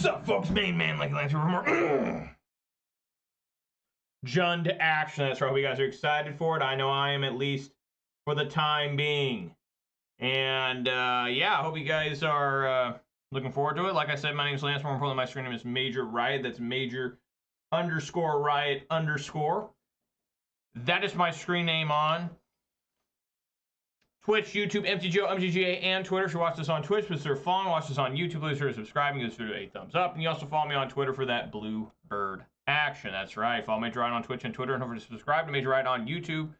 up, folks? Main man like Lance for more Jund action. That's right. We guys are excited for it. I know I am, at least for the time being. And yeah, I hope you guys are looking forward to it. Like I said, my name is Lance. More importantly, my screen name is Major Riot. That's Major _ Riot _ That is my screen name on Twitch, YouTube, MTGO, MTGA, and Twitter. If you watch this on Twitch, please consider following. Watch this on YouTube, please consider subscribing. Give this video a thumbs up. And you also follow me on Twitter for that blue bird action. That's right. Follow Major Riot on Twitch and Twitter. And don't forget to subscribe to Major Riot on YouTube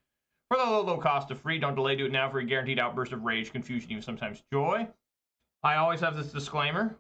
for the low cost of free. Don't delay. Do it now for a guaranteed outburst of rage, confusion, even sometimes joy. I always have this disclaimer.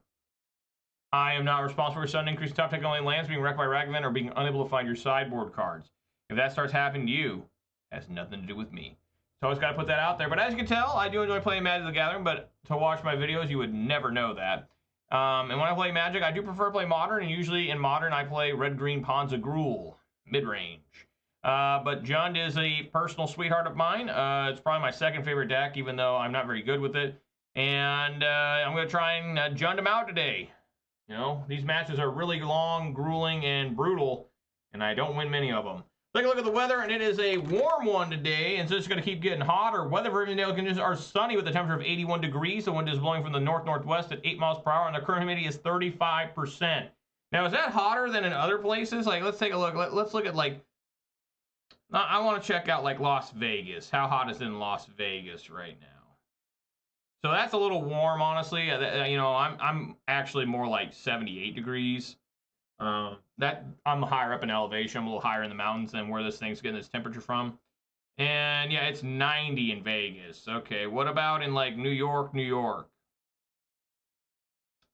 I am not responsible for sudden increase in top technology lands, being wrecked by Ragavan, or being unable to find your sideboard cards. If that starts happening to you, it has nothing to do with me. So I always got to put that out there. But as you can tell, I do enjoy playing Magic the Gathering, but to watch my videos, you would never know that. And when I play Magic, I do prefer to play Modern, and usually in Modern, I play Red-Green Ponza Gruul, mid-range. But Jund is a personal sweetheart of mine. It's probably my second favorite deck, even though I'm not very good with it. And I'm going to try and Jund him out today. You know, these matches are really long, grueling, and brutal, and I don't win many of them. Take a look at the weather, and it is a warm one today, and so it's going to keep getting hotter. Weather for Rivendell conditions are sunny with a temperature of 81 degrees. The wind is blowing from the north-northwest at 8 miles per hour, and the current humidity is 35%. Now, is that hotter than in other places? Like, let's take a look. Let's look at, like, I want to check out, like, Las Vegas. How hot is it in Las Vegas right now? So that's a little warm, honestly. You know, I'm actually more like 78 degrees. That I'm higher up in elevation. I'm a little higher in the mountains than where this thing's getting its temperature from. And yeah, it's 90 in Vegas. Okay, what about in like New York, New York?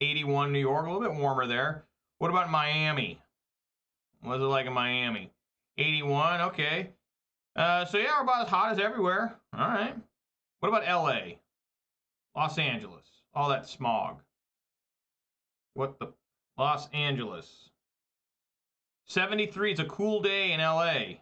81 New York, a little bit warmer there. What about Miami? What's it like in Miami? 81, okay. So yeah, we're about as hot as everywhere. All right. What about LA? Los Angeles. All that smog. What the? Los Angeles. 73. It's a cool day in LA. You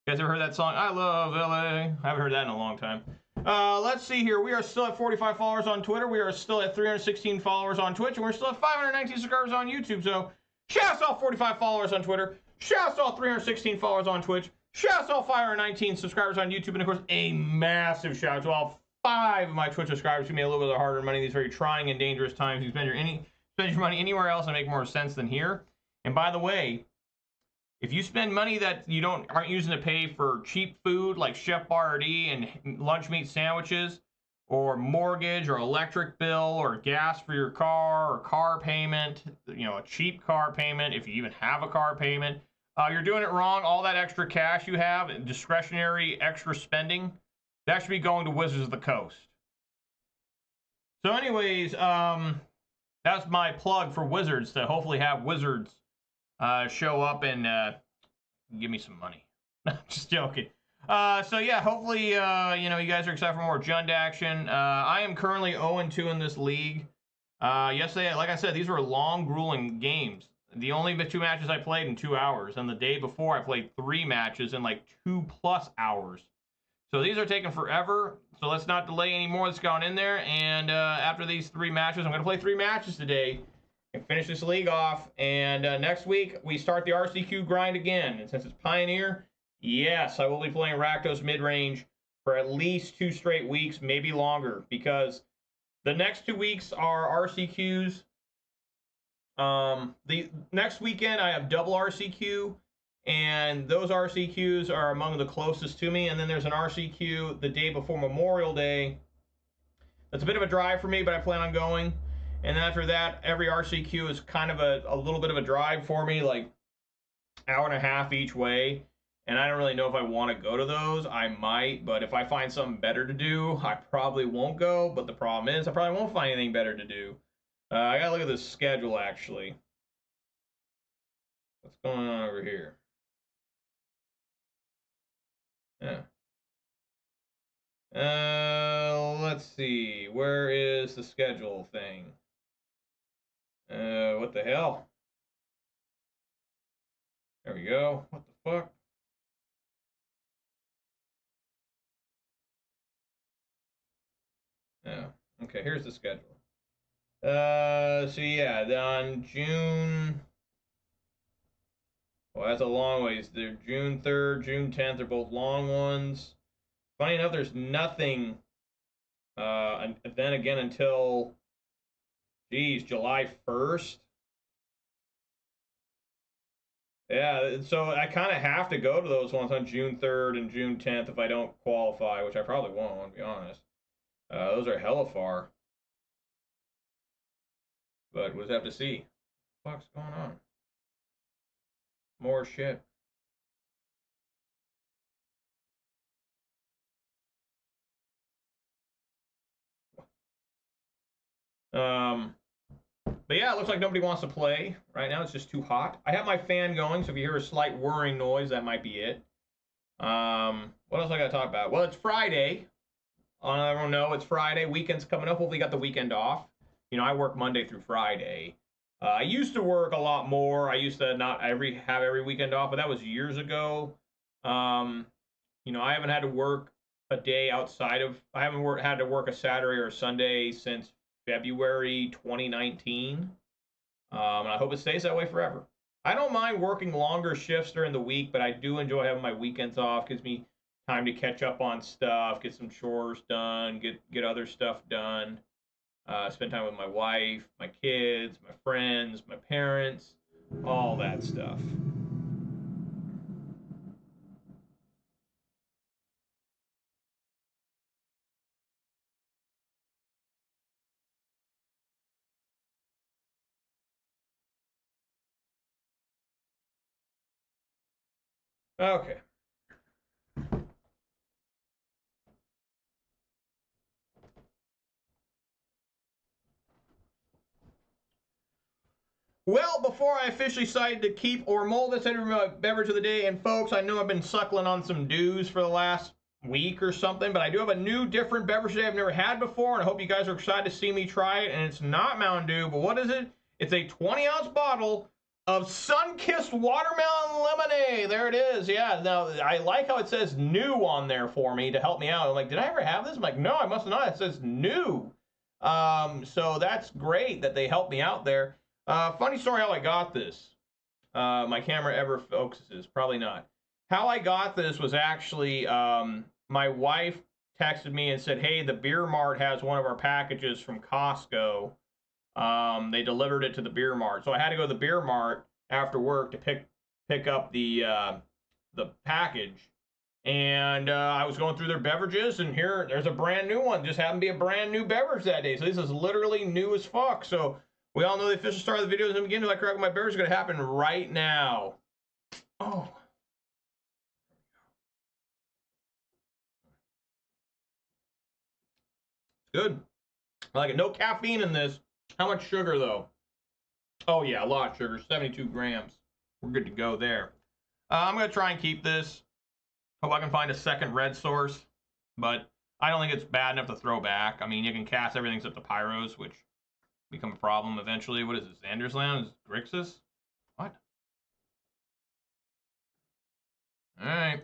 guys ever heard that song? I love LA. I haven't heard that in a long time. Let's see here. We are still at 45 followers on Twitter. We are still at 316 followers on Twitch. And we're still at 519 subscribers on YouTube. So, shout out to all 45 followers on Twitter. Shout out to all 316 followers on Twitch. Shout out to all 519 subscribers on YouTube. And, of course, a massive shout out to all 5 of my Twitch subscribers who made a little bit of hard-earned money in these very trying and dangerous times. You spend your money anywhere else and make more sense than here. And by the way, if you spend money that you aren't using to pay for cheap food like Chef Boyardee and lunch meat sandwiches, or mortgage or electric bill or gas for your car or car payment, you know, a cheap car payment, if you even have a car payment, you're doing it wrong. All that extra cash you have, discretionary extra spending, that should be going to Wizards of the Coast. So anyways, that's my plug for Wizards, to hopefully have Wizards show up and give me some money. Just joking. So yeah, hopefully you know, you guys are excited for more Jund action. I am currently 0-2 in this league. Yesterday, like I said, these were long, grueling games. The only 2 matches I played in 2 hours, and the day before I played 3 matches in like 2+ hours. So these are taking forever. So let's not delay anymore. Let's go in there, and after these 3 matches, I'm going to play 3 matches today and finish this league off. And next week, we start the RCQ grind again. And since it's Pioneer, yes, I will be playing Rakdos mid-range for at least 2 straight weeks, maybe longer, because the next 2 weeks are RCQs. The next weekend, I have double RCQ, and those RCQs are among the closest to me. And then there's an RCQ the day before Memorial Day. That's a bit of a drive for me, but I plan on going. And then after that, every RCQ is kind of a little bit of a drive for me, like 1.5 hours each way. And I don't really know if I want to go to those. I might, but if I find something better to do, I probably won't go. But the problem is, I probably won't find anything better to do. I gotta look at this schedule, actually. What's going on over here? Yeah. Let's see. Where is the schedule thing? What the hell? There we go. What the fuck? Yeah. Okay, here's the schedule. So yeah, on June. Well, that's a long ways. They're June 3rd, June 10th. They're both long ones. Funny enough, there's nothing. And then again until, geez, July 1st. Yeah, so I kind of have to go to those ones on June 3rd and June 10th if I don't qualify, which I probably won't, to be honest. Those are hella far. But we'll just have to see. What the fuck's going on? More shit. Um, but yeah, it looks like nobody wants to play right now. It's just too hot. I have my fan going, so if you hear a slight whirring noise, that might be it. What else I got to talk about? Well, it's Friday. I don't know. It's Friday. Weekend's coming up. Hopefully, you got the weekend off. You know, I work Monday through Friday. I used to work a lot more. I used to not have every weekend off, but that was years ago. Um, you know, I haven't had to work a day outside of. I haven't had to work a Saturday or a Sunday since February 2019. And I hope it stays that way forever. I don't mind working longer shifts during the week, but I do enjoy having my weekends off. Gives me time to catch up on stuff, get some chores done, get other stuff done. Spend time with my wife, my kids, my friends, my parents, all that stuff. Okay. Well, before I officially decide to keep or mold this into my beverage of the day, and folks, I know I've been suckling on some dews for the last week or something, but I do have a new, different beverage today I've never had before, and I hope you guys are excited to see me try it. And it's not Mountain Dew, but what is it? It's a 20-ounce bottle of sun-kissed watermelon lemonade. There it is. Yeah. Now I like how it says "new" on there for me to help me out. I'm like, did I ever have this? I'm like, no, I must not. It says "new." So that's great that they helped me out there. Funny story how I got this. My camera ever focuses. Probably not. How I got this was actually my wife texted me and said, hey, the Beer Mart has one of our packages from Costco. They delivered it to the Beer Mart. So I had to go to the Beer Mart after work to pick up the package. And I was going through their beverages, and there's a brand new one. Just happened to be a brand new beverage that day. So this is literally new as fuck. So we all know the official start of the video is in the beginning. Like my beverage is going to happen right now. Oh, it's good. I like it. No caffeine in this. How much sugar though? Oh yeah, a lot of sugar. 72 grams. We're good to go there. I'm going to try and keep this. Hope I can find a second red source. But I don't think it's bad enough to throw back. I mean, you can cast everything except the pyros, which become a problem eventually. What is this? Andersland? Grixis? What? Alright.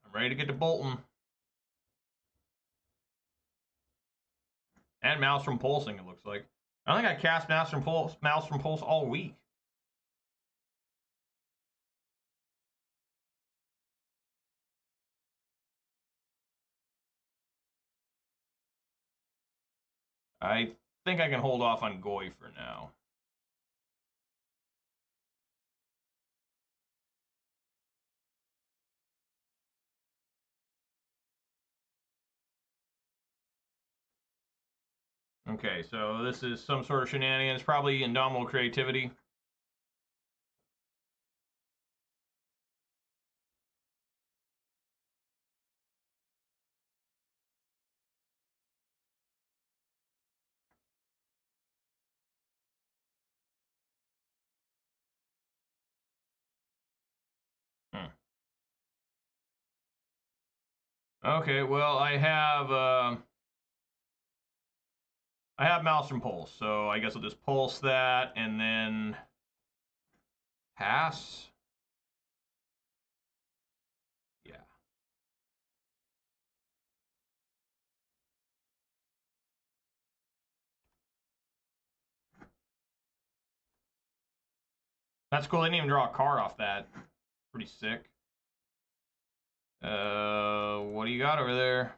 I'm ready to get to Bolton. And Mouse from Pulsing, it looks like. I think I cast Mouse from Pulse all week. I think I can hold off on Goy for now. Okay, so this is some sort of shenanigans, probably Indomitable creativity. Hmm. Okay, well I have Mouse from Pulse, so I guess I'll just pulse that and then pass. Yeah. That's cool. They didn't even draw a card off that. Pretty sick. What do you got over there?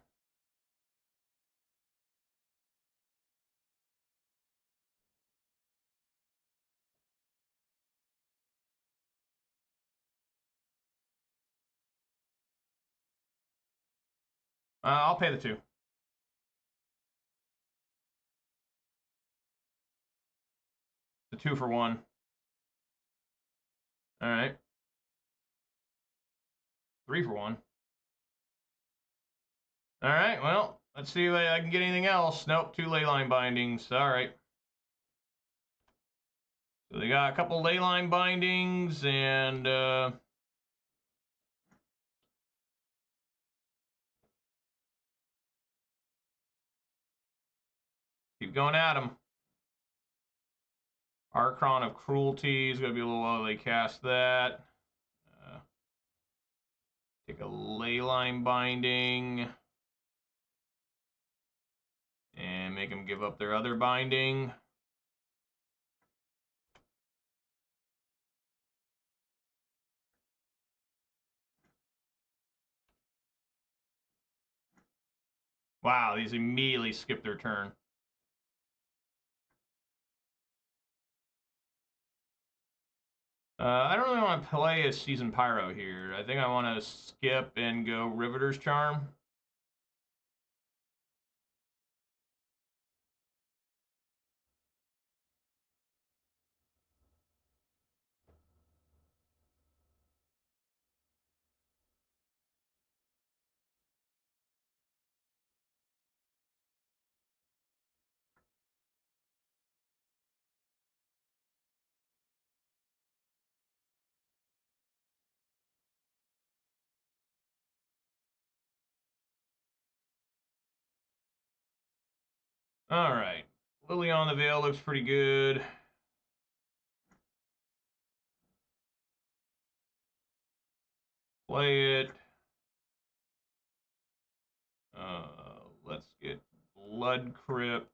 I'll pay the 2. The 2 for 1. All right. 3 for 1. All right. Well, let's see if I can get anything else. Nope. 2 leyline bindings. All right. So they got a couple leyline bindings and keep going at them. Archon of Cruelty is going to be a little while they cast that. Take a leyline binding and make them give up their other binding. Wow, these immediately skip their turn. I don't really want to play a Seasoned Pyro here. I think I want to skip and go Riveter's Charm. All right. Lily on the Veil looks pretty good. Play it. Let's get Blood Crypt.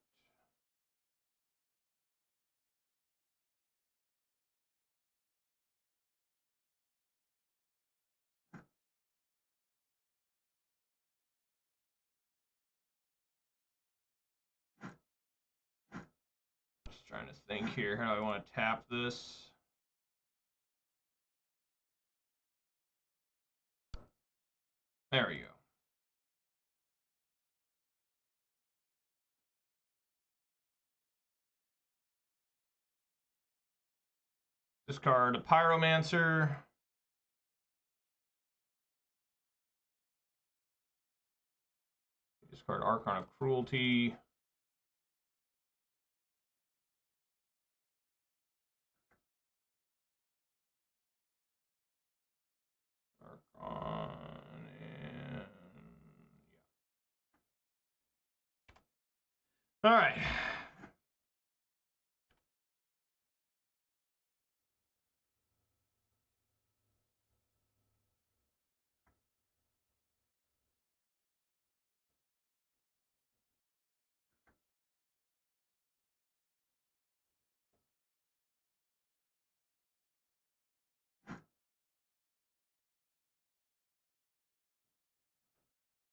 Just trying to think here. How do I want to tap this? There we go. Discard a Pyromancer. Discard Archon of Cruelty. Archon and yeah. All right.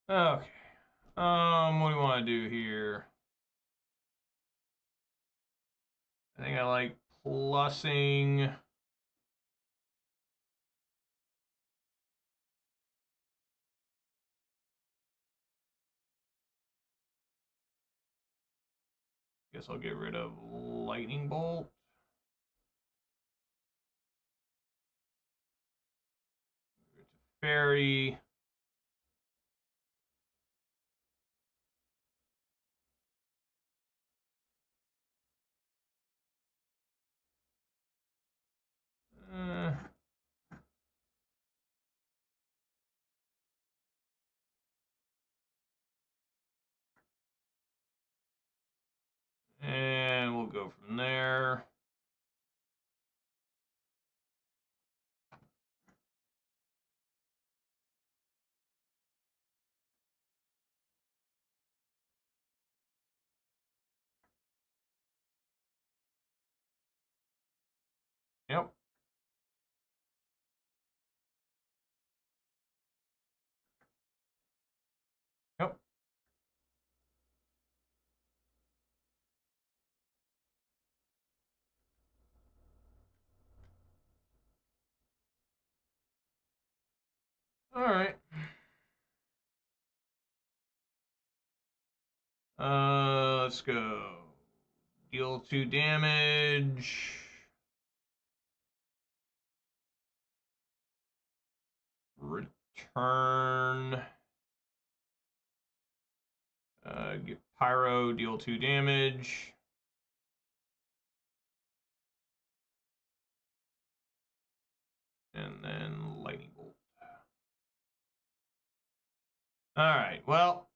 Okay. What do we want to do here? I think I like plussing. Guess I'll get rid of Lightning Bolt. Fairy. Uh, and we'll go from there. Yep. All right. Let's go. Deal 2 damage. Return. Get Pyro, deal 2 damage. And then Lightning Bolt. Alright, well,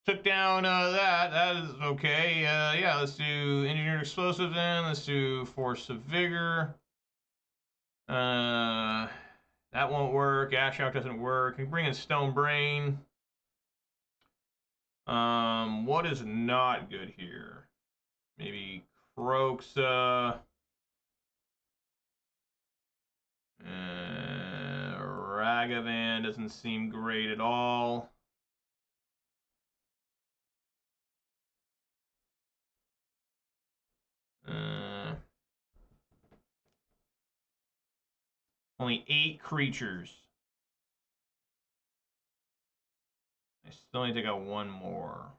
took down that. That is okay. Yeah, let's do Engineered Explosive then. Let's do Force of Vigor. That won't work. Ashock doesn't work. I can bring in Stone Brain. What is not good here? Maybe Croxa. Ragavan doesn't seem great at all. Only 8 creatures. I still need to go 1 more.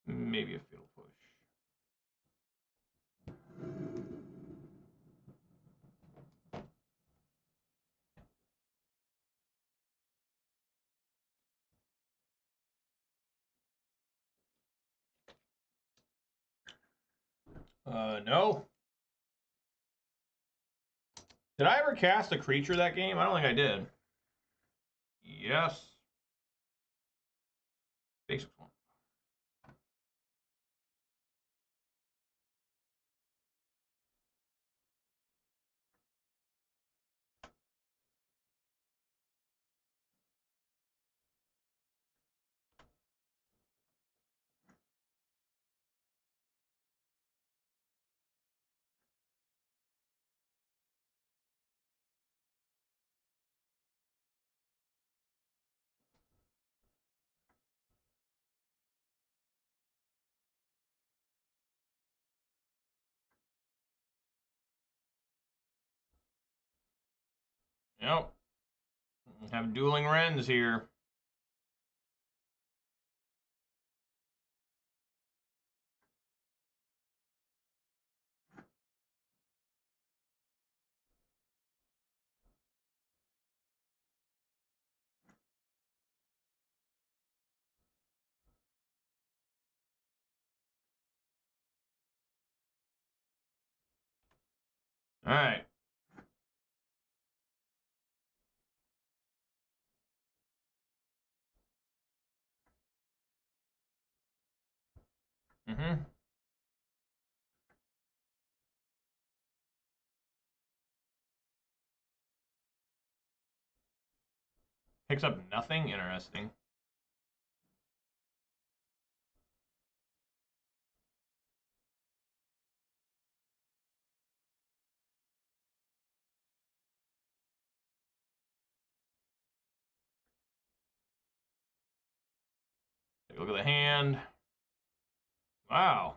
Maybe a Fatal Push. No. Did I ever cast a creature that game? I don't think I did. Yes. Basic one. Yep. Have dueling Wrens here. All right. Picks up nothing? Interesting. Take a look at the hand. Wow.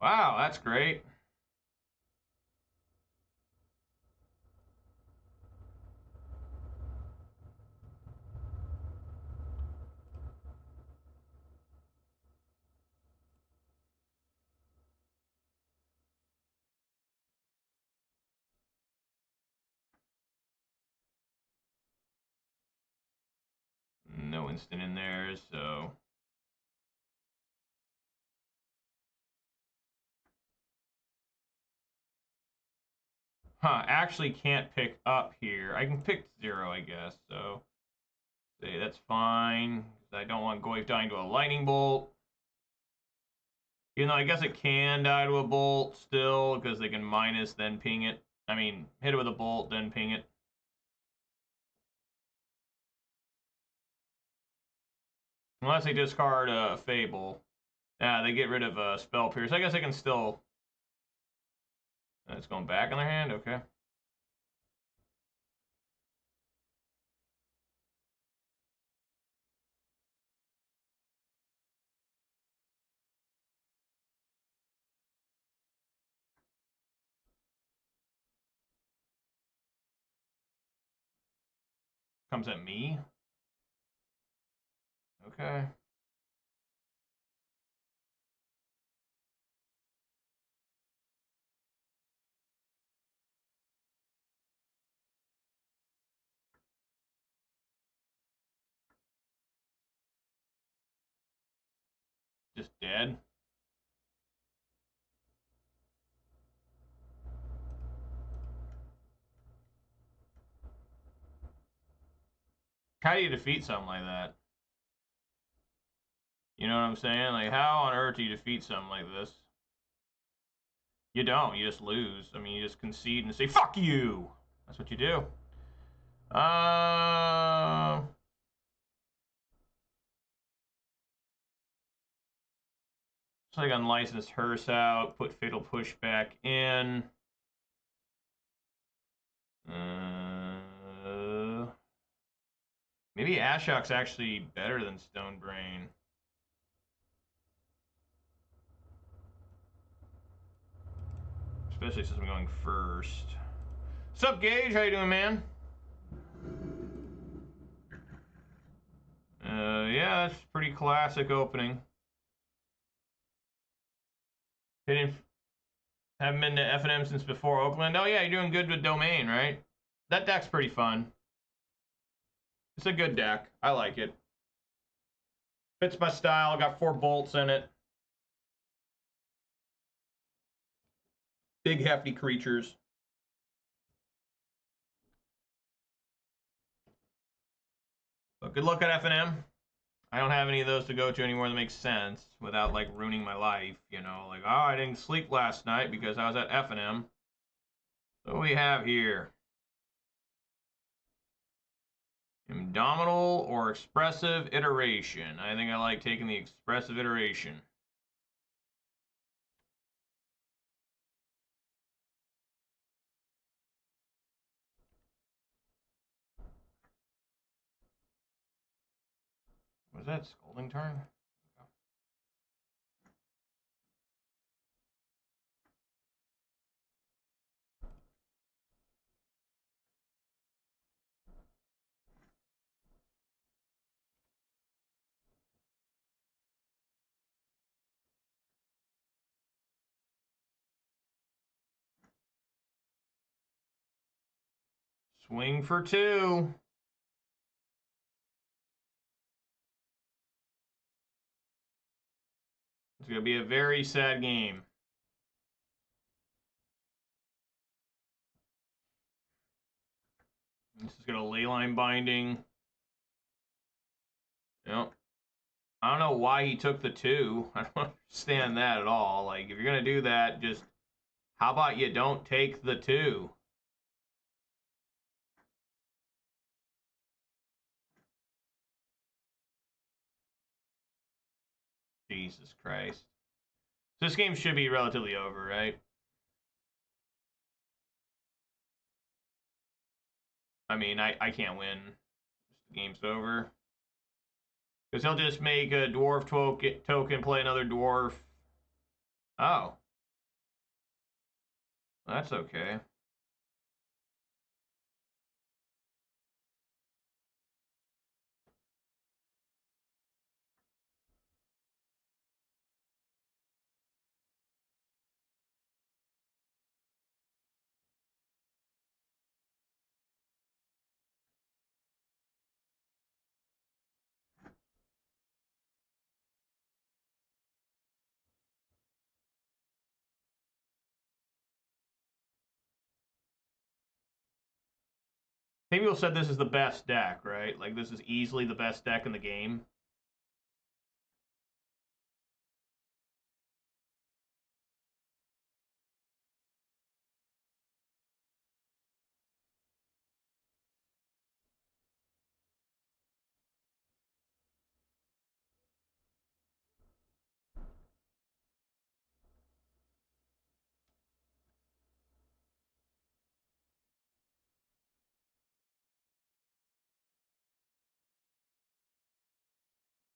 Wow, that's great. No instant in there, so... Actually can't pick up here. I can pick 0, I guess, so... Say that's fine. I don't want Goyf dying to a lightning bolt. Even though I guess it can die to a bolt still, because they can minus, then ping it. I mean, hit it with a bolt, then ping it. Unless they discard a Fable. Yeah, they get rid of Spell Pierce. I guess I can still... It's going back on their hand? Okay. Comes at me? Okay. Just dead. How do you defeat something like that? You know what I'm saying? Like, how on earth do you defeat something like this? You don't. You just lose. I mean, you just concede and say, fuck you! That's what you do. It's like unlicensed hearse out, put fatal push back in. Maybe Ashok's actually better than Stone Brain. Especially since I'm going first. What's up, Gage? How you doing, man? Yeah, that's pretty classic opening. Haven't been to F&M since before Oakland. Oh yeah, you're doing good with Domain, right? That deck's pretty fun. It's a good deck. I like it. Fits my style. Got 4 bolts in it. Big hefty creatures. But good luck at F&M. I don't have any of those to go to anywhere that makes sense without like ruining my life, you know, like, oh, I didn't sleep last night because I was at F&M. So what do we have here? Indomitable or expressive iteration. I think I like taking the expressive iteration. Was that Scolding Turn? Swing for 2. It's going to be a very sad game. This is going to leyline binding. Yep. I don't know why he took the 2. I don't understand that at all. Like, if you're going to do that, just how about you don't take the 2? Jesus Christ. So this game should be relatively over, right? I mean, I can't win. The game's over. Because he'll just make a dwarf token, play another dwarf. Oh. That's okay. People said this is the best deck, right? Like, this is easily the best deck in the game.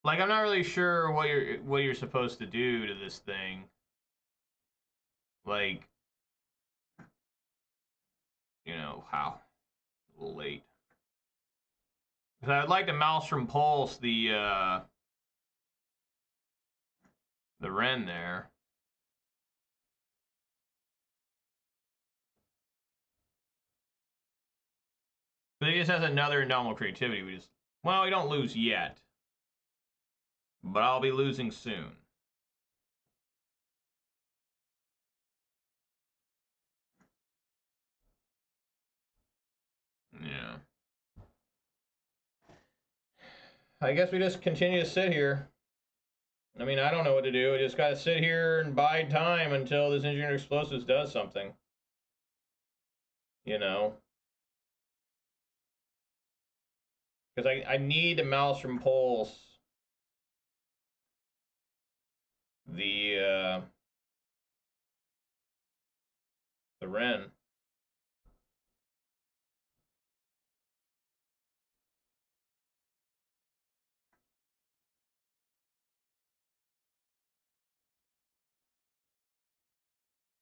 Like, I'm not really sure what you're supposed to do to this thing. Like, you know, how? A little late. Because I'd like to Maelstrom Pulse the Ren there. But he just has another Indomitable Creativity. Well, we don't lose yet. But I'll be losing soon. Yeah. I guess we just continue to sit here. I mean, I don't know what to do. We just gotta sit here and bide time until this Engineered Explosives does something. You know? Because I need to Maelstrom Pulse the Ren.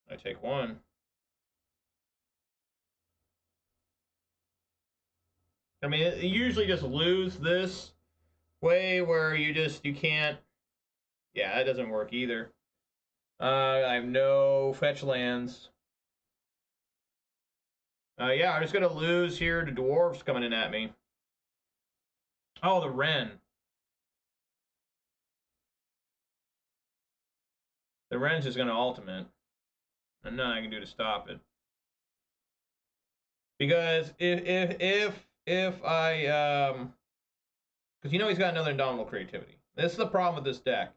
I take one. I mean, you usually just lose this way where you can't. Yeah, that doesn't work either. I have no fetch lands. Yeah, I'm just gonna lose here to dwarves coming in at me. Oh, the Ren. The Ren's just gonna ultimate. And nothing I can do to stop it. Because if I because you know he's got another Indomitable Creativity. This is the problem with this deck.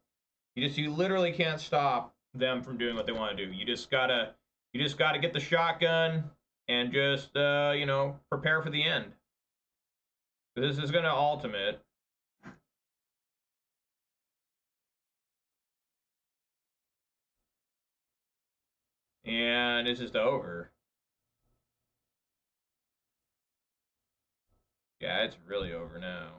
You literally can't stop them from doing what they want to do. You just gotta get the shotgun and just you know, prepare for the end. This is gonna ultimate. And it's just over. Yeah, it's really over now.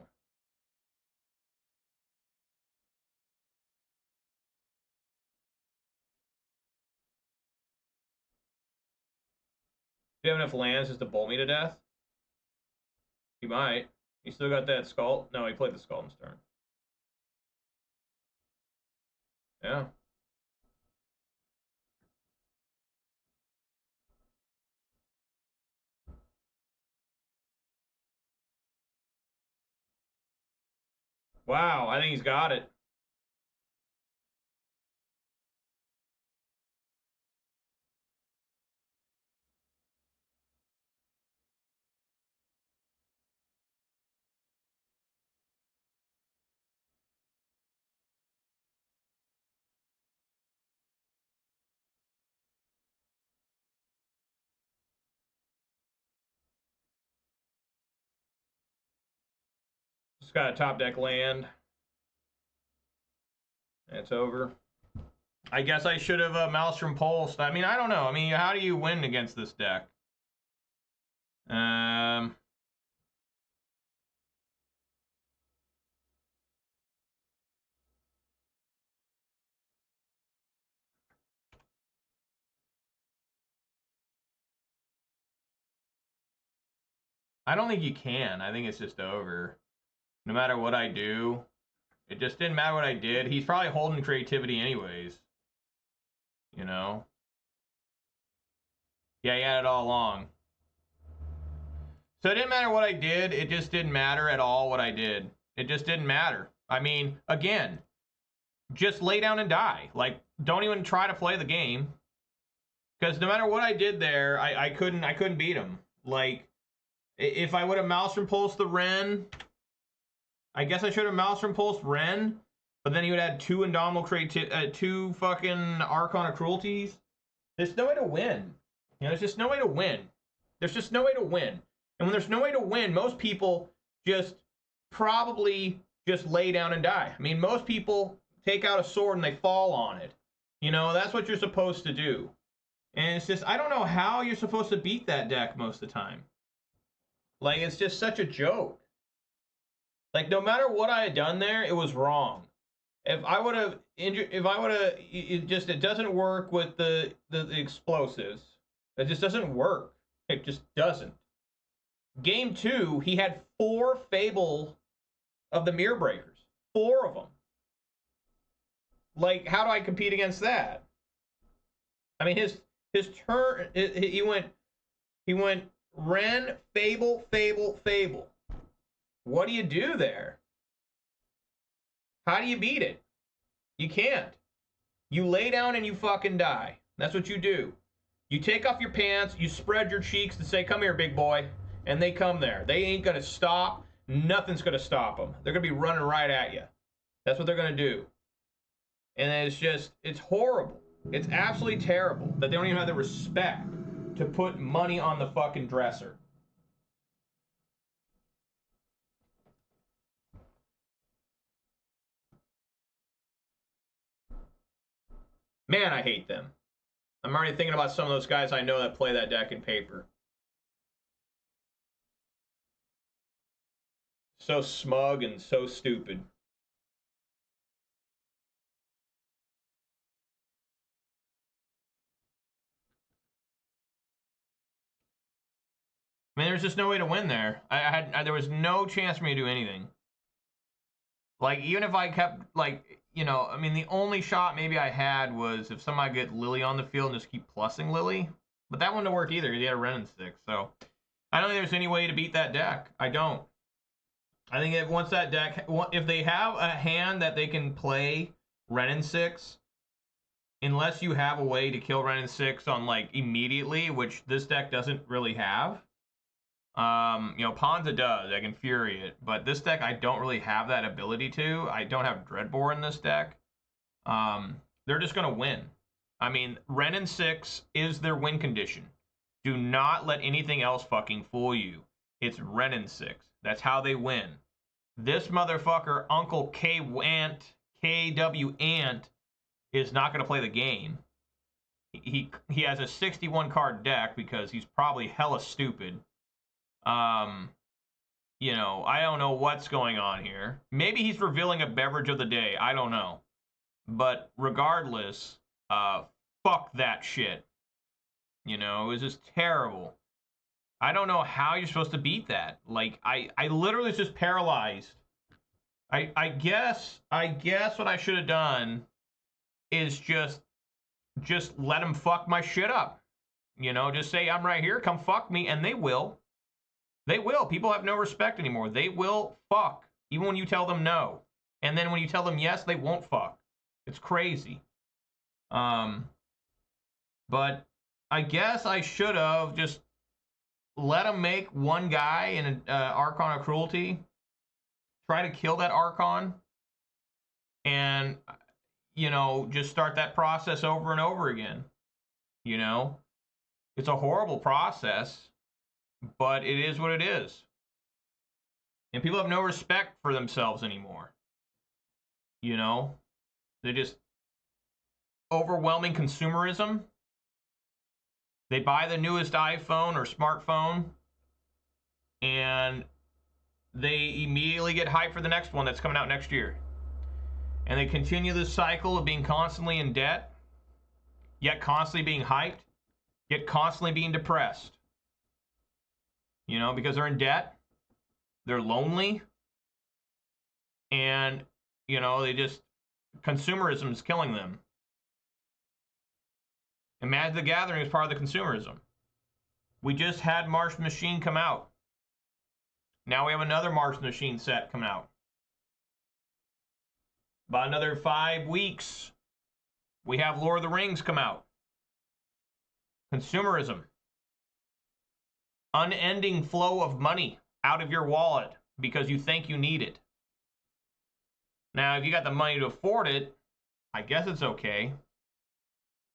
Do you have enough lands just to bowl me to death? He might. He still got that skull. No, he played the skull in his turn. Yeah. Wow, I think he's got it. Just got a top deck land. It's over. I guess I should have Maelstrom Pulsed. I mean, I don't know. I mean, how do you win against this deck? I don't think you can. I think it's just over. No matter what I do, it just didn't matter what I did. He's probably holding creativity anyways. You know? Yeah, he had it all along. So it didn't matter what I did. It just didn't matter at all what I did. It just didn't matter. I mean, again, just lay down and die. Like, don't even try to play the game. Because no matter what I did there, I couldn't beat him. Like, if I would have Maelstrom Pulsed the Ren, I guess I should have Maelstrom Pulsed Ren, but then he would have had two Indomitable two fucking Archon of Cruelties. There's no way to win. You know, there's just no way to win. There's just no way to win. And when there's no way to win, most people just probably just lay down and die. I mean, most people take out a sword and they fall on it. You know, that's what you're supposed to do. And it's just, I don't know how you're supposed to beat that deck most of the time. Like, it's just such a joke. Like, no matter what I had done there, it was wrong. If I would have it doesn't work with the explosives. It just doesn't work. It just doesn't. Game 2, he had 4 Fable of the Mirror Breakers. 4 of them. Like, how do I compete against that? I mean, his turn, he went Ren, Fable, Fable, Fable. What do you do there? How do you beat it? You can't. You lay down and you fucking die. That's what you do. You take off your pants, you spread your cheeks to say, come here, big boy. And they come there. They ain't going to stop. Nothing's going to stop them. They're going to be running right at you. That's what they're going to do. And it's just, it's horrible. It's absolutely terrible that they don't even have the respect to put money on the fucking dresser. Man, I hate them. I'm already thinking about some of those guys I know that play that deck in paper. So smug and so stupid. I mean, there's just no way to win there. There was no chance for me to do anything. Like, even if I kept, like, you know, I mean, the only shot maybe I had was if somebody get Lily on the field and just keep plussing Lily. But that wouldn't have worked either because he had a Ren and 6. So, I don't think there's any way to beat that deck. I don't. I think if once that deck, if they have a hand that they can play Ren and 6, unless you have a way to kill Ren and 6 on, like, immediately, which this deck doesn't really have. You know, Ponza does, like Infuriate, but this deck I don't really have that ability to. I don't have Dreadbore in this deck. They're just gonna win. I mean, Ren and 6 is their win condition. Do not let anything else fucking fool you. It's Ren and 6. That's how they win. This motherfucker, Uncle KW Ant, is not gonna play the game. He has a 61 card deck because he's probably hella stupid. You know, I don't know what's going on here. Maybe he's revealing a beverage of the day. I don't know. But regardless, fuck that shit. You know, it was just terrible. I don't know how you're supposed to beat that. Like, I literally was just paralyzed. I guess what I should have done is just let him fuck my shit up. You know, just say, I'm right here, come fuck me, and they will. They will. People have no respect anymore. They will fuck, even when you tell them no. And then when you tell them yes, they won't fuck. It's crazy. But I guess I should have just let them make one guy in an Archon of Cruelty. Try to kill that Archon. And, you know, just start that process over and over again. You know? It's a horrible process. But it is what it is. And people have no respect for themselves anymore. You know? They're just overwhelming consumerism. They buy the newest iPhone or smartphone. And they immediately get hyped for the next one that's coming out next year. And they continue this cycle of being constantly in debt. Yet constantly being hyped. Yet constantly being depressed. You know, because they're in debt, they're lonely, and, you know, consumerism is killing them. And Magic the Gathering is part of the consumerism. We just had Marsh Machine come out. Now we have another Marsh Machine set come out. About another 5 weeks, we have Lord of the Rings come out. Consumerism. Unending flow of money out of your wallet because you think you need it. Now, if you got the money to afford it, I guess it's okay.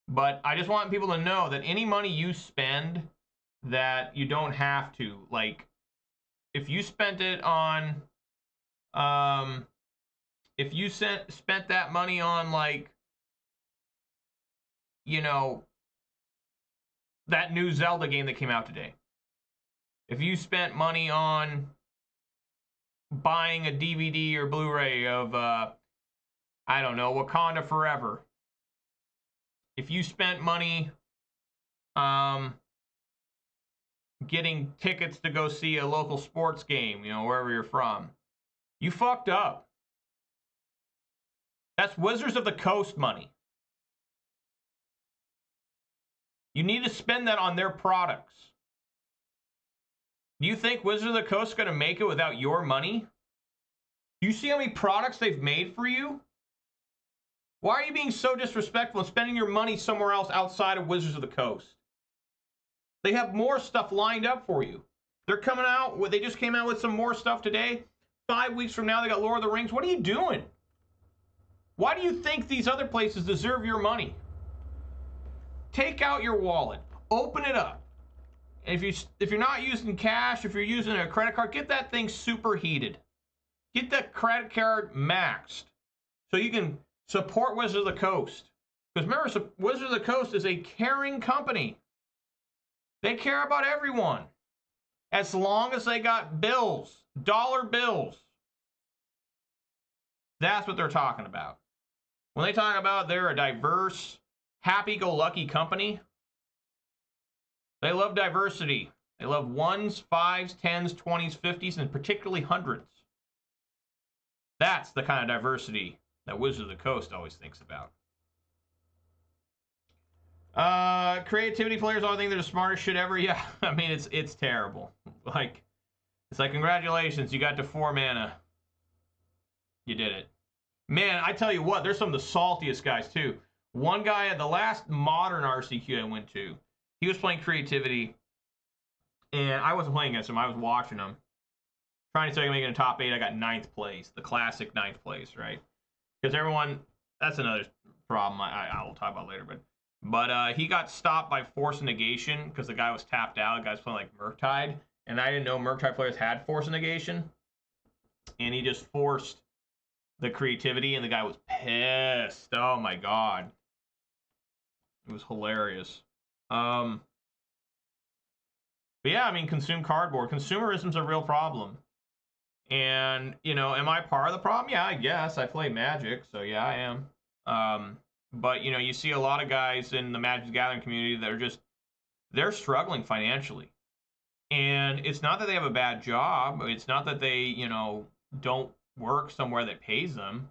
But I just want people to know that any money you spend that you don't have to, like, if you spent it on, if you spent that money on, like, you know, that new Zelda game that came out today. If you spent money on buying a DVD or Blu-ray of, I don't know, Wakanda Forever. If you spent money getting tickets to go see a local sports game, you know, wherever you're from. You fucked up. That's Wizards of the Coast money. You need to spend that on their products. Do you think Wizards of the Coast is going to make it without your money? Do you see how many products they've made for you? Why are you being so disrespectful and spending your money somewhere else outside of Wizards of the Coast? They have more stuff lined up for you. They're coming out with, they just came out with some more stuff today. 5 weeks from now, they got Lord of the Rings. What are you doing? Why do you think these other places deserve your money? Take out your wallet. Open it up. And if you're not using cash, if you're using a credit card, get that thing superheated. Get that credit card maxed so you can support Wizards of the Coast. Because remember, Wizards of the Coast is a caring company. They care about everyone. As long as they got bills, dollar bills. That's what they're talking about. When they talk about they're a diverse, happy-go-lucky company, they love diversity. They love 1s, 5s, 10s, 20s, 50s, and particularly 100s. That's the kind of diversity that Wizards of the Coast always thinks about. Creativity players all think they're the smartest shit ever. Yeah, I mean, it's terrible. Like, it's like, congratulations, you got to 4 mana. You did it. Man, I tell you what, there's some of the saltiest guys, too. One guy at the last modern RCQ I went to, he was playing creativity, and I wasn't playing against him. I was watching him. Trying to say I can make it in top 8. I got 9th place, the classic 9th place, right? Because everyone, that's another problem I will talk about later, but he got stopped by force negation because the guy was tapped out. The guy was playing like Murktide, and I didn't know Murktide players had force negation, and he just forced the creativity, and the guy was pissed. Oh my god, it was hilarious. But yeah, I mean, consume cardboard. Consumerism's a real problem. And, you know, am I part of the problem? Yeah, I guess. I play Magic, so yeah, I am. But, you know, you see a lot of guys in the Magic the Gathering community that are just, they're struggling financially. And it's not that they have a bad job. It's not that they, you know, don't work somewhere that pays them.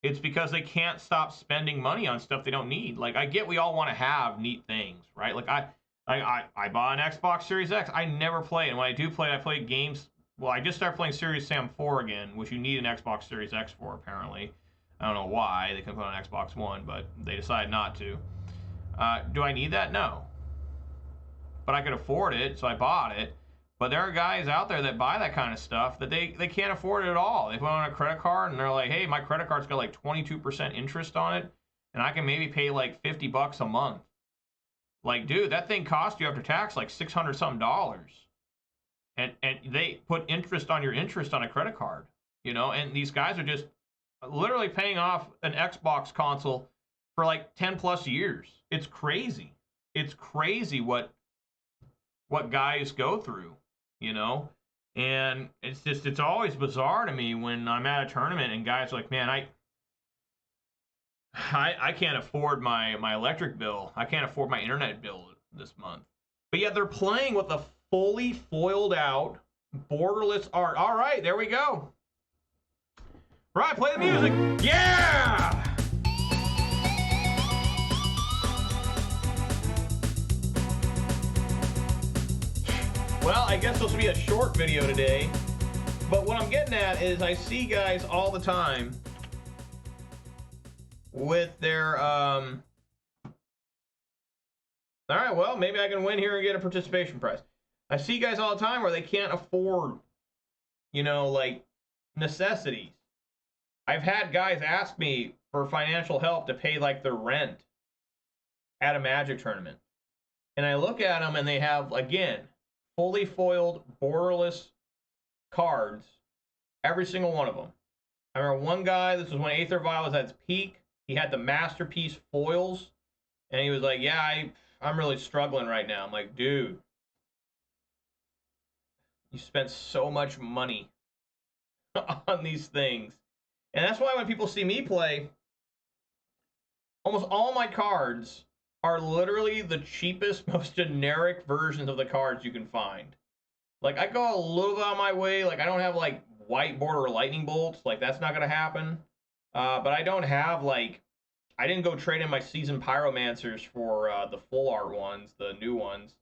It's because they can't stop spending money on stuff they don't need. Like, I get we all want to have neat things, right? Like, I bought an Xbox Series X. I never play it. And when I do play it, I play games. Well, I just started playing Series Sam 4 again, which you need an Xbox Series X for, apparently. I don't know why. They can put on Xbox One, but they decided not to. Do I need that? No. But I could afford it, so I bought it. But there are guys out there that buy that kind of stuff that they can't afford it at all. They put on a credit card, and they're like, hey, my credit card's got like 22% interest on it, and I can maybe pay like $50 a month. Like, dude, that thing cost you after tax like $600-something. And they put interest on your interest on a credit card, you know, and these guys are just literally paying off an Xbox console for like 10 plus years. It's crazy. It's crazy what guys go through, you know, and it's always bizarre to me when I'm at a tournament and guys are like, man, I can't afford my electric bill. I can't afford my internet bill this month. But yet they're playing with a fully foiled out, borderless art. All right, there we go. Right, play the music. Yeah! Well, I guess this will be a short video today. But what I'm getting at is I see guys all the time with their all right, well, maybe I can win here and get a participation prize. I see guys all the time where they can't afford, you know, like, necessities. I've had guys ask me for financial help to pay, like, their rent at a Magic tournament. And I look at them and they have, again, fully foiled, borderless cards, every single one of them. I remember one guy, this was when Aether Vial was at its peak, he had the Masterpiece foils, and he was like, yeah, I'm really struggling right now. I'm like, dude, you spent so much money on these things. And that's why when people see me play, almost all my cards are literally the cheapest, most generic versions of the cards you can find. Like, I go a little bit on my way. Like, I don't have, like, white border lightning bolts. Like, that's not going to happen. But I don't have, like, I didn't go trade in my seasoned pyromancers for the full art ones, the new ones.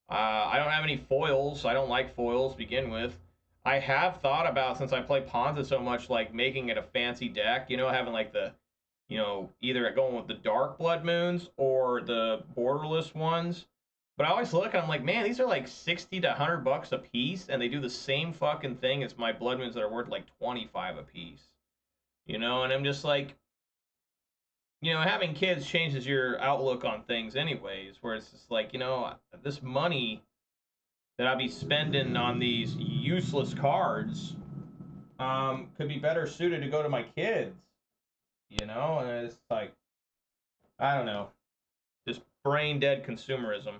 I don't have any foils. I don't like foils to begin with. I have thought about, since I play Ponza so much, like, making it a fancy deck, you know, having, like, the, you know, either going with the dark blood moons or the borderless ones. But I always look and I'm like, man, these are like 60 to 100 bucks a piece, and they do the same fucking thing as my blood moons that are worth like 25 a piece. You know, and I'm just like, you know, having kids changes your outlook on things anyways, where it's just like, you know, this money that I'll be spending on these useless cards could be better suited to go to my kids, you know? And it's like, I don't know, just brain dead consumerism.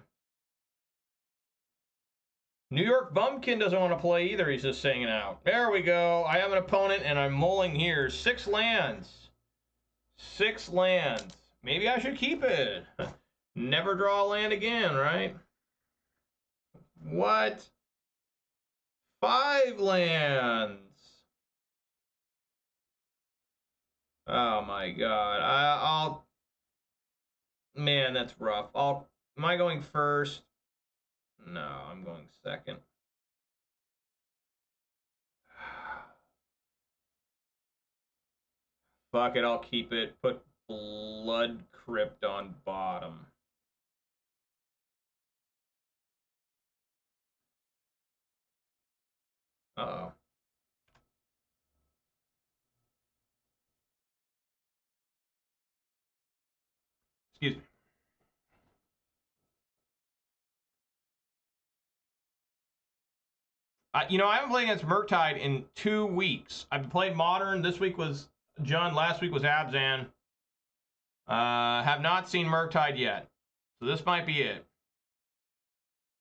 New York Bumpkin doesn't want to play either. He's just hanging out. There we go. I have an opponent, and I'm mulling here. 6 lands. 6 lands. Maybe I should keep it. Never draw a land again, right? What? 5 lands. Oh my god. I'll... Man, that's rough. Am I going first? No, I'm going second. Fuck it, I'll keep it. Put Blood Crypt on bottom. Uh-oh. Excuse me. You know, I haven't played against Murktide in 2 weeks. I've played Modern. This week was John. Last week was Abzan. Have not seen Murktide yet. So this might be it.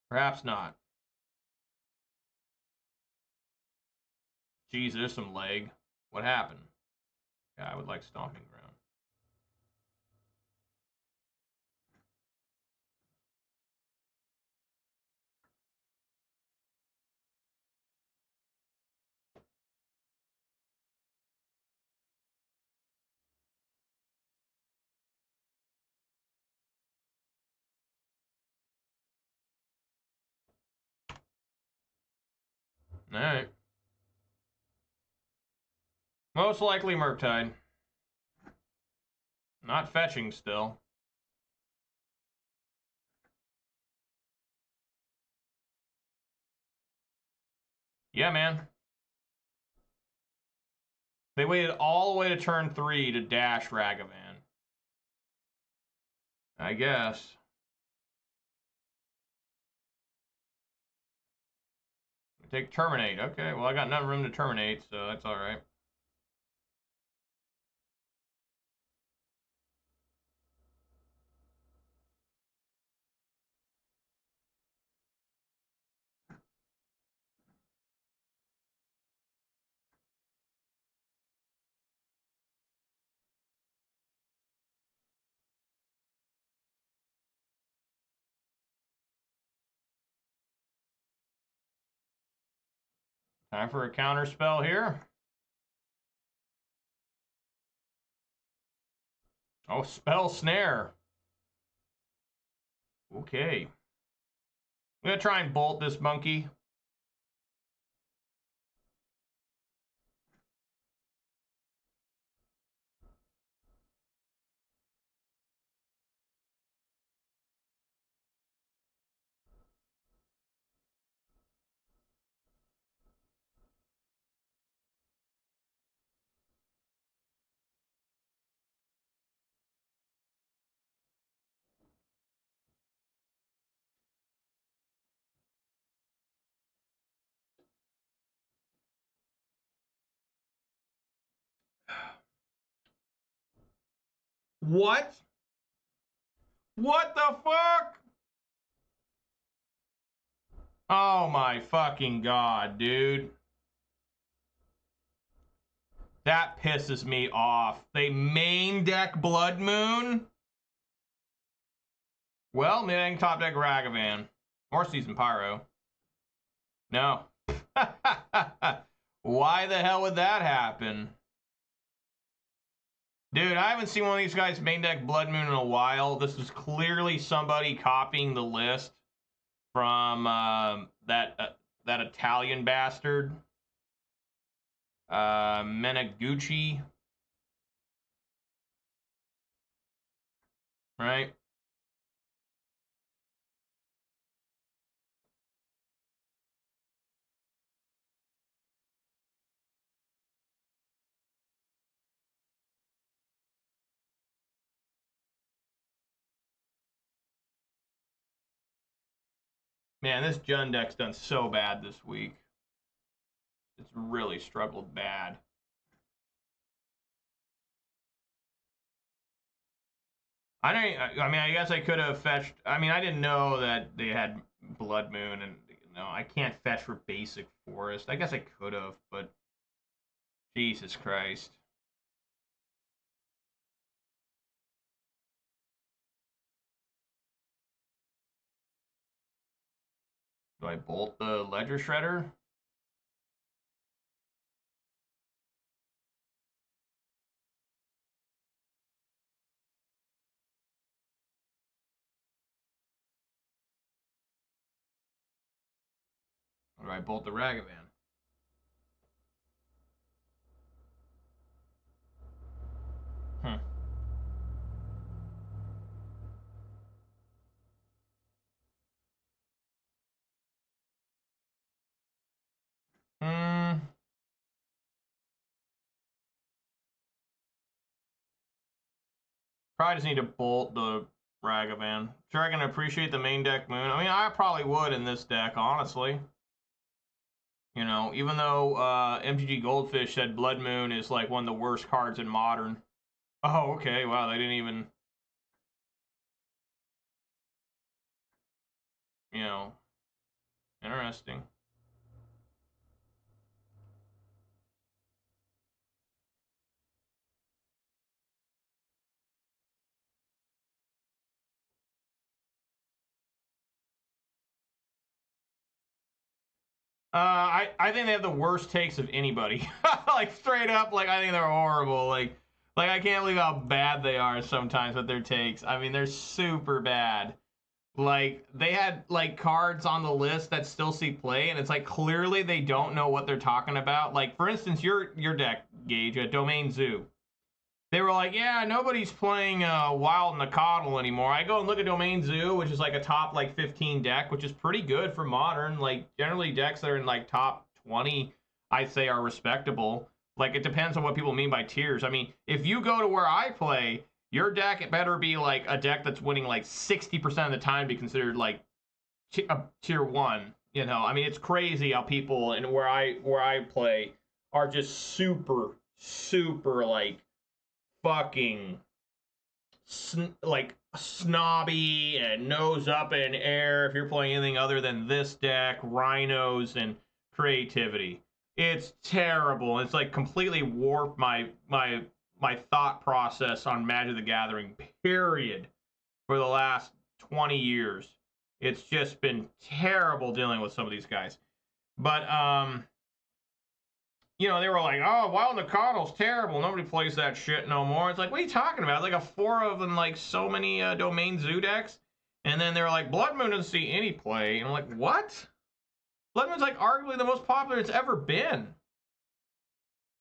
Perhaps not. Jeez, there's some leg. What happened? Yeah, I would like Stomping Ground. Alright. Most likely Murktide. Not fetching still. Yeah, man. They waited all the way to turn 3 to dash Ragavan. I guess. Take Terminate. Okay, well, I got enough room to terminate, so that's alright. Time for a counter spell here. Oh, Spell Snare. Okay. I'm gonna try and bolt this monkey. What? What the fuck? Oh my fucking god, dude. That pisses me off. They main deck Blood Moon? Well, maybe I can top deck Ragavan. Or Season Pyro. No. Why the hell would that happen? Dude, I haven't seen one of these guys main deck Blood Moon in a while. This is clearly somebody copying the list from that Italian bastard. Menaguchi. Right? Man, this Jund deck's done so bad this week. It's really struggled bad. I mean, I guess I could have fetched. I mean, I didn't know that they had Blood Moon, and I can't fetch for basic Forest. I guess I could have, but Jesus Christ. Do I bolt the Ledger Shredder? Or do I bolt the Ragavan? Hmm. Hmm. Probably just need to bolt the Ragavan. Sure, I can appreciate the main deck Moon. I mean, I probably would in this deck, honestly. Even though MTG Goldfish said Blood Moon is like one of the worst cards in Modern. Oh, okay. Wow, they didn't even, interesting. I think they have the worst takes of anybody. Like straight up, like I think they're horrible. Like I can't believe how bad they are sometimes with their takes. I mean, they're super bad. Like they had like cards on the list that still see play, and it's like clearly they don't know what they're talking about. Like for instance, your deck, Gage, Domain Zoo. They were like, yeah, nobody's playing Wild Nacatl anymore. I go and look at Domain Zoo, which is like a top like 15 deck, which is pretty good for Modern. Like generally decks that are in like top 20, I'd say are respectable. Like it depends on what people mean by tiers. I mean, if you go to where I play, your deck it better be like a deck that's winning like 60% of the time to be considered like tier 1. I mean, it's crazy how people and where I play are just super like fucking like snobby and nose up in air if you're playing anything other than this deck, rhinos and creativity. It's terrible. It's like completely warped my thought process on Magic the Gathering, period, for the last 20 years. It's just been terrible dealing with some of these guys. But they were like, oh, Wild Nacatl's terrible. Nobody plays that shit no more. It's like, what are you talking about? It's like a 4 of them, like so many Domain Zoo decks. And then they're like, Blood Moon doesn't see any play. And I'm like, what? Blood Moon's like arguably the most popular it's ever been.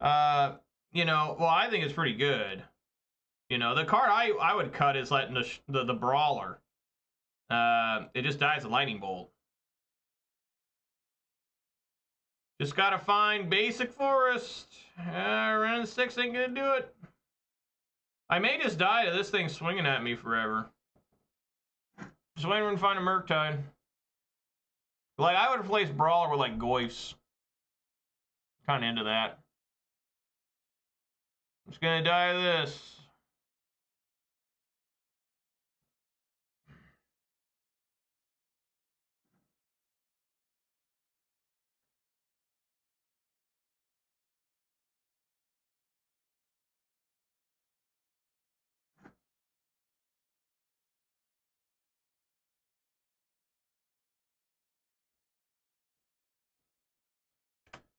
Well, I think it's pretty good. The card I would cut is like the Brawler. It just dies a lightning bolt. Just gotta find basic forest. Run 6 ain't gonna do it. I may just die to this thing swinging at me forever. Just waiting to find a Murktide. Like, I would replace Brawler with, like, Goyfs. Kind of into that. I'm just gonna die to this.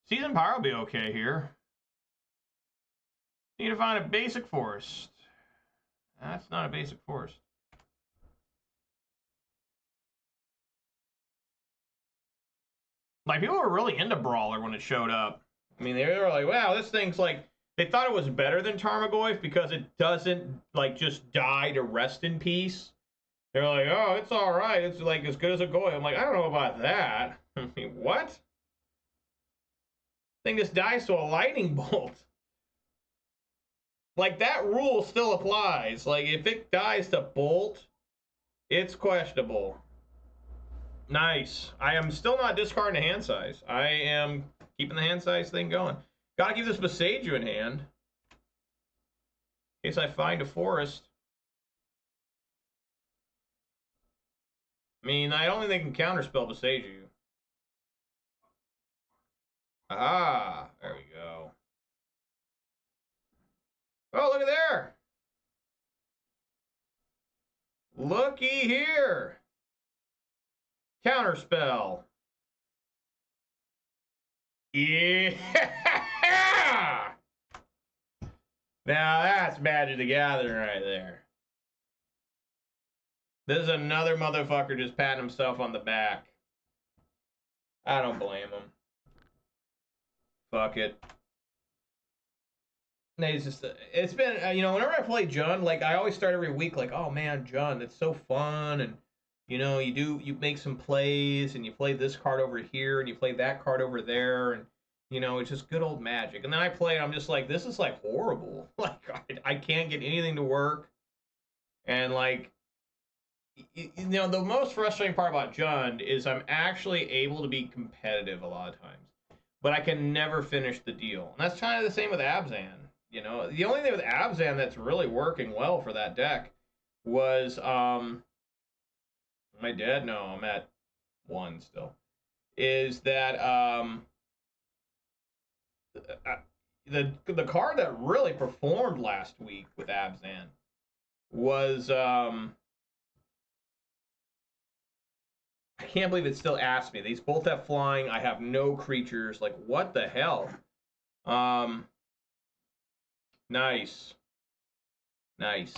Season Power will be okay here. Need to find a basic forest. That's not a basic forest. Like, people were really into Brawler when it showed up. I mean, they were like, wow, this thing's like... They thought it was better than Tarmogoyf because it doesn't, like, just die to rest in peace. They're like, oh, it's all right. It's, like, as good as a Goy. I'm like, I don't know about that. I mean, what? Thing just dies to a lightning bolt. Like, that rule still applies. Like, if it dies to bolt, it's questionable. Nice. I am still not discarding a hand size. I am keeping the hand size thing going. Gotta keep this Besaju in hand. In case I find a forest. I mean, I don't think they can counterspell Besaju. Ah, there we go. Oh, look at there. Looky here. Counterspell. Yeah. Now that's Magic the Gathering right there. This is another motherfucker just patting himself on the back. I don't blame him. Fuck it. It's just, it's been, you know, whenever I play Jund, like, I always start every week like, oh man, Jund, it's so fun, and, you know, you make some plays, and you play this card over here, and you play that card over there, and, you know, it's just good old Magic. And then I play, and I'm just like, this is, like, horrible. Like, I can't get anything to work, and, like, you know, the most frustrating part about Jund is I'm actually able to be competitive a lot of times, but I can never finish the deal. And that's kind of the same with Abzan. You know, the only thing with Abzan that's really working well for that deck was, am I dead? No, I'm at 1 still. Is that, the card that really performed last week with Abzan was, I can't believe it still asked me. These both have flying. I have no creatures. Like, what the hell? Nice. Nice.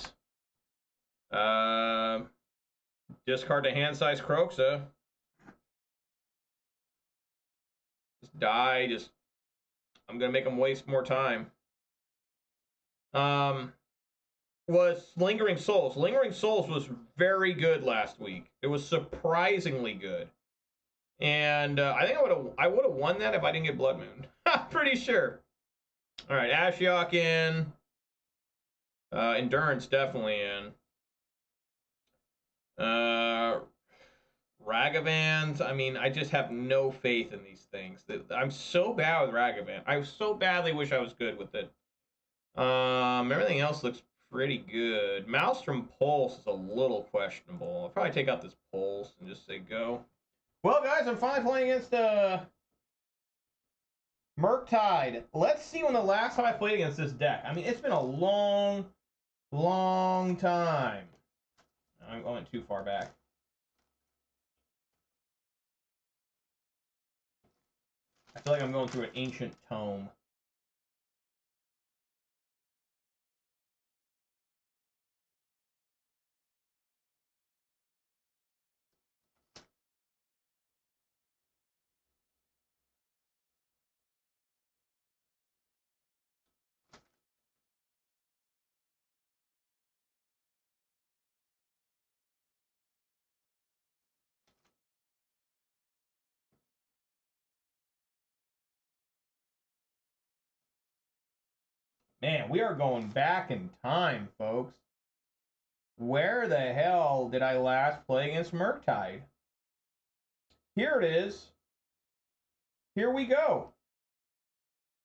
Discard the hand size Croxa. Just die. Just, I'm gonna make them waste more time. Was Lingering Souls. Lingering Souls was very good last week. It was surprisingly good. And I think I would have won that if I didn't get Blood Moon. Pretty sure. All right, Ashiok in. Endurance definitely in. Ragavans. I mean, I just have no faith in these things. I'm so bad with Ragavan. I so badly wish I was good with it. Everything else looks pretty good. Maelstrom Pulse is a little questionable. I'll probably take out this Pulse and just say go. Well, guys, I'm finally playing against Murktide. Let's see when the last time I played against this deck. I mean, it's been a long time. I went too far back. I feel like I'm going through an ancient tome. Man, we are going back in time, folks. Where the hell did I last play against Murktide? Here it is. Here we go.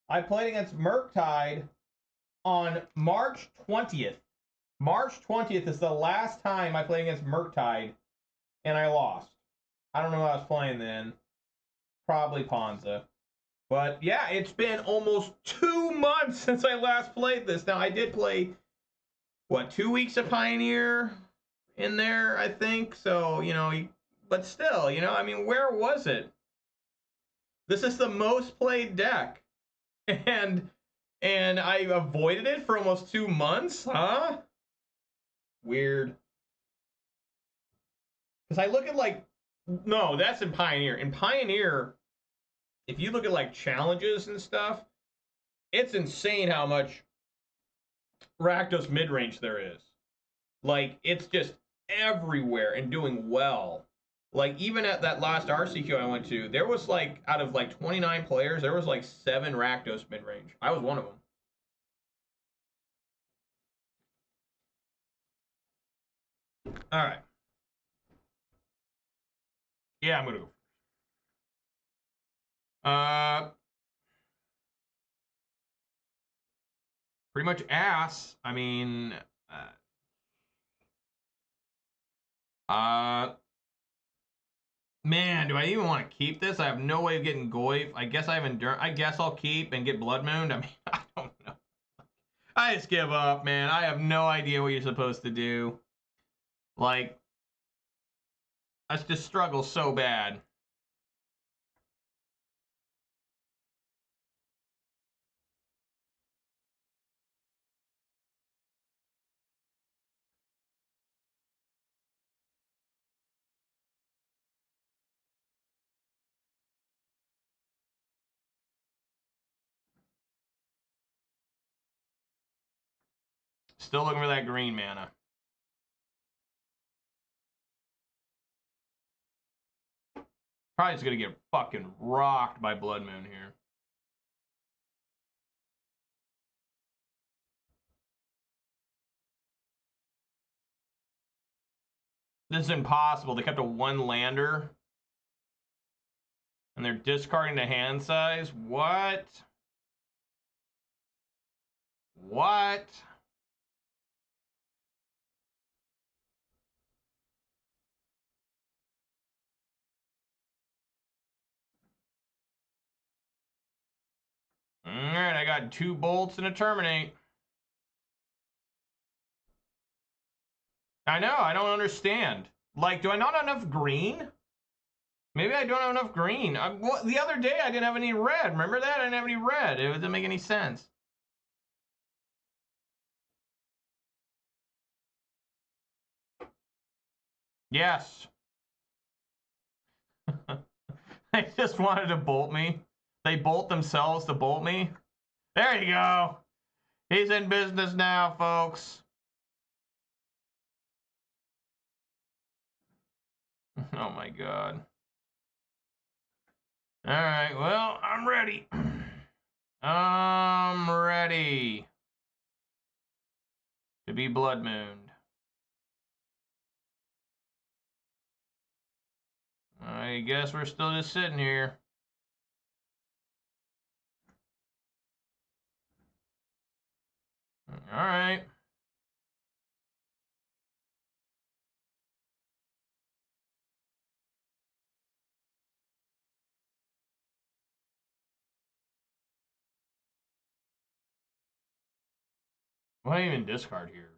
I played against Murktide on March 20th. March 20th is the last time I played against Murktide, and I lost. I don't know who I was playing then. Probably Ponza. But yeah, it's been almost 2 months since I last played this. Now, I did play, what, 2 weeks of Pioneer in there, I think. So, you know, but still, you know, I mean, where was it? This is the most played deck. And I avoided it for almost 2 months, huh? Weird. Because I look at like, no, that's in Pioneer. In Pioneer, if you look at like challenges and stuff, it's insane how much Rakdos midrange there is. Like, it's just everywhere and doing well. Like, even at that last RCQ I went to, there was like, out of like 29 players, there was like 7 Rakdos midrange. I was one of them. All right. Yeah, I'm gonna go. Pretty much ass. I mean, man, do I even want to keep this? I have no way of getting Goyf. I guess I have Endurance. I guess I'll keep and get Blood Mooned. I mean, I don't know. I just give up, man. I have no idea what you're supposed to do. Like, I just struggle so bad. Still looking for that green mana. Probably just gonna get fucking rocked by Blood Moon here. This is impossible. They kept a 1 lander. And they're discarding the hand size? What? What? Alright, I got 2 bolts and a terminate. I know, I don't understand. Like, do I not have enough green? Maybe I don't have enough green. Well, the other day I didn't have any red. Remember that? I didn't have any red. It didn't make any sense. Yes. They just wanted to bolt me. They bolt themselves to bolt me. There you go. He's in business now, folks. Oh my god. Alright, well, I'm ready. I'm ready to be Blood Mooned. I guess we're still just sitting here. Alright. What do I even discard here?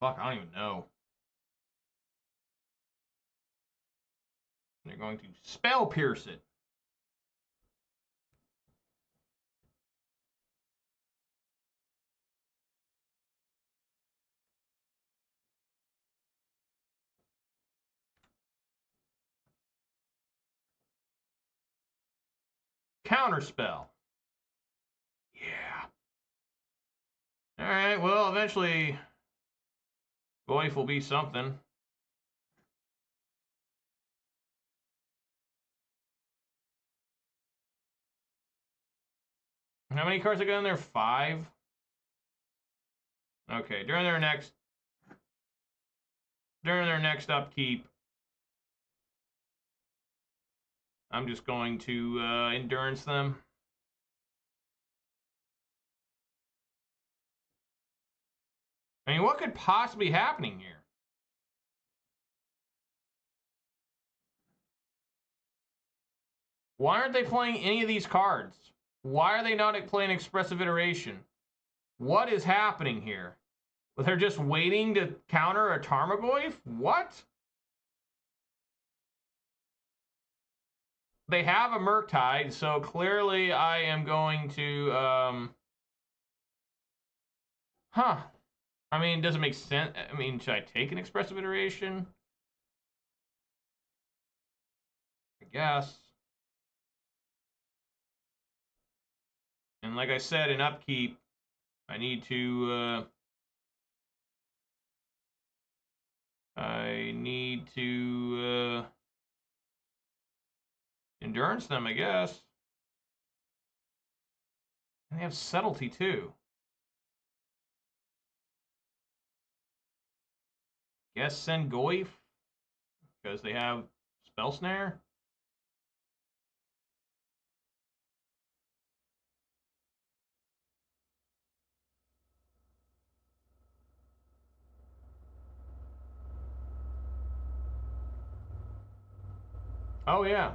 Like, fuck, I don't even know. They're going to spell pierce it. Counterspell. Yeah. Alright, well, eventually Goyf will be something. How many cards I got in there? 5? Okay, during their next upkeep, I'm just going to endurance them. I mean, what could possibly be happening here? Why aren't they playing any of these cards? Why are they not playing Expressive Iteration? What is happening here? They're just waiting to counter a Tarmogoyf? What? they have a Murktide, so clearly I am going to, huh. I mean, does it make sense? I mean, should I take an expressive iteration? I guess. And like I said, in upkeep, I need to, endurance them, I guess. And they have subtlety, too. Guess send Goif, because they have Spell Snare. Oh, yeah.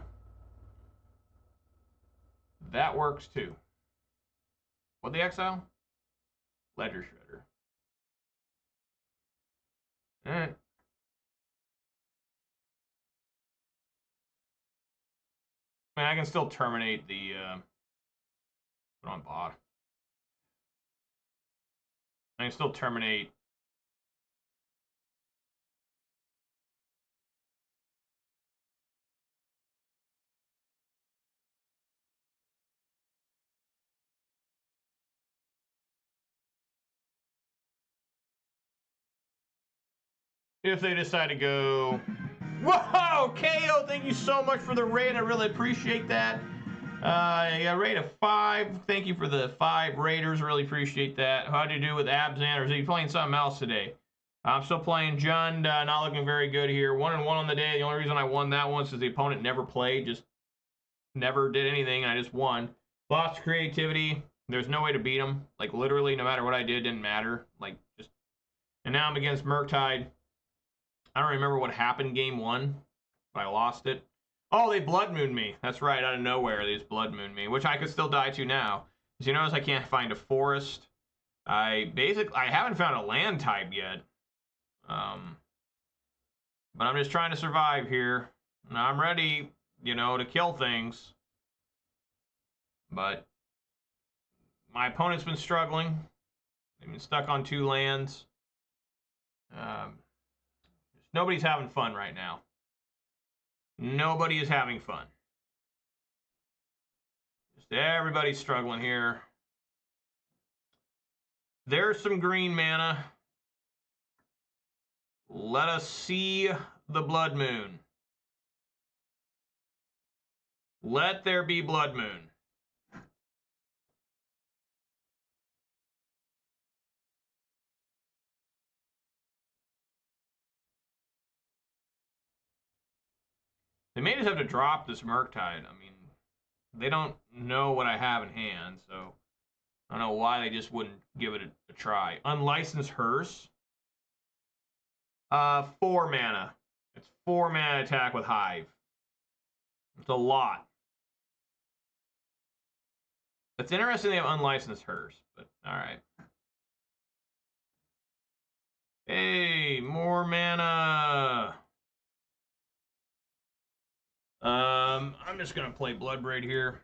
That works, too. What the exile? Ledger Shredder. Alright. I mean, I can still terminate the, put on bot. I can still terminate. If they decide to go. Whoa! KO, thank you so much for the raid. I really appreciate that. Yeah, rate of 5. Thank you for the 5 raiders. Really appreciate that. How'd you do with Abzan? Or is he playing something else today? I'm still playing Jund. Not looking very good here. 1-1 on the day. The only reason I won that one is because the opponent never played. Just never did anything. I just won. Lost creativity. There's no way to beat him. Like, literally, no matter what I did, didn't matter. Like, just. And now I'm against Murktide. I don't remember what happened game 1, but I lost it. Oh, they Blood Mooned me. That's right, out of nowhere, they just Blood Mooned me, which I could still die to now. As you notice, I can't find a forest. I haven't found a land type yet. But I'm just trying to survive here. Now I'm ready, you know, to kill things. But my opponent's been struggling. They've been stuck on 2 lands. Nobody's having fun right now. Nobody is having fun. Just everybody's struggling here. There's some green mana. Let us see the Blood Moon. Let there be Blood Moon. They may just have to drop this Murktide. I mean, they don't know what I have in hand, so I don't know why they just wouldn't give it a try. Unlicensed Hearse. 4 mana. It's 4 mana attack with Hive. It's a lot. It's interesting they have Unlicensed Hearse, but alright. Hey, more mana. I'm just gonna play Bloodbraid here.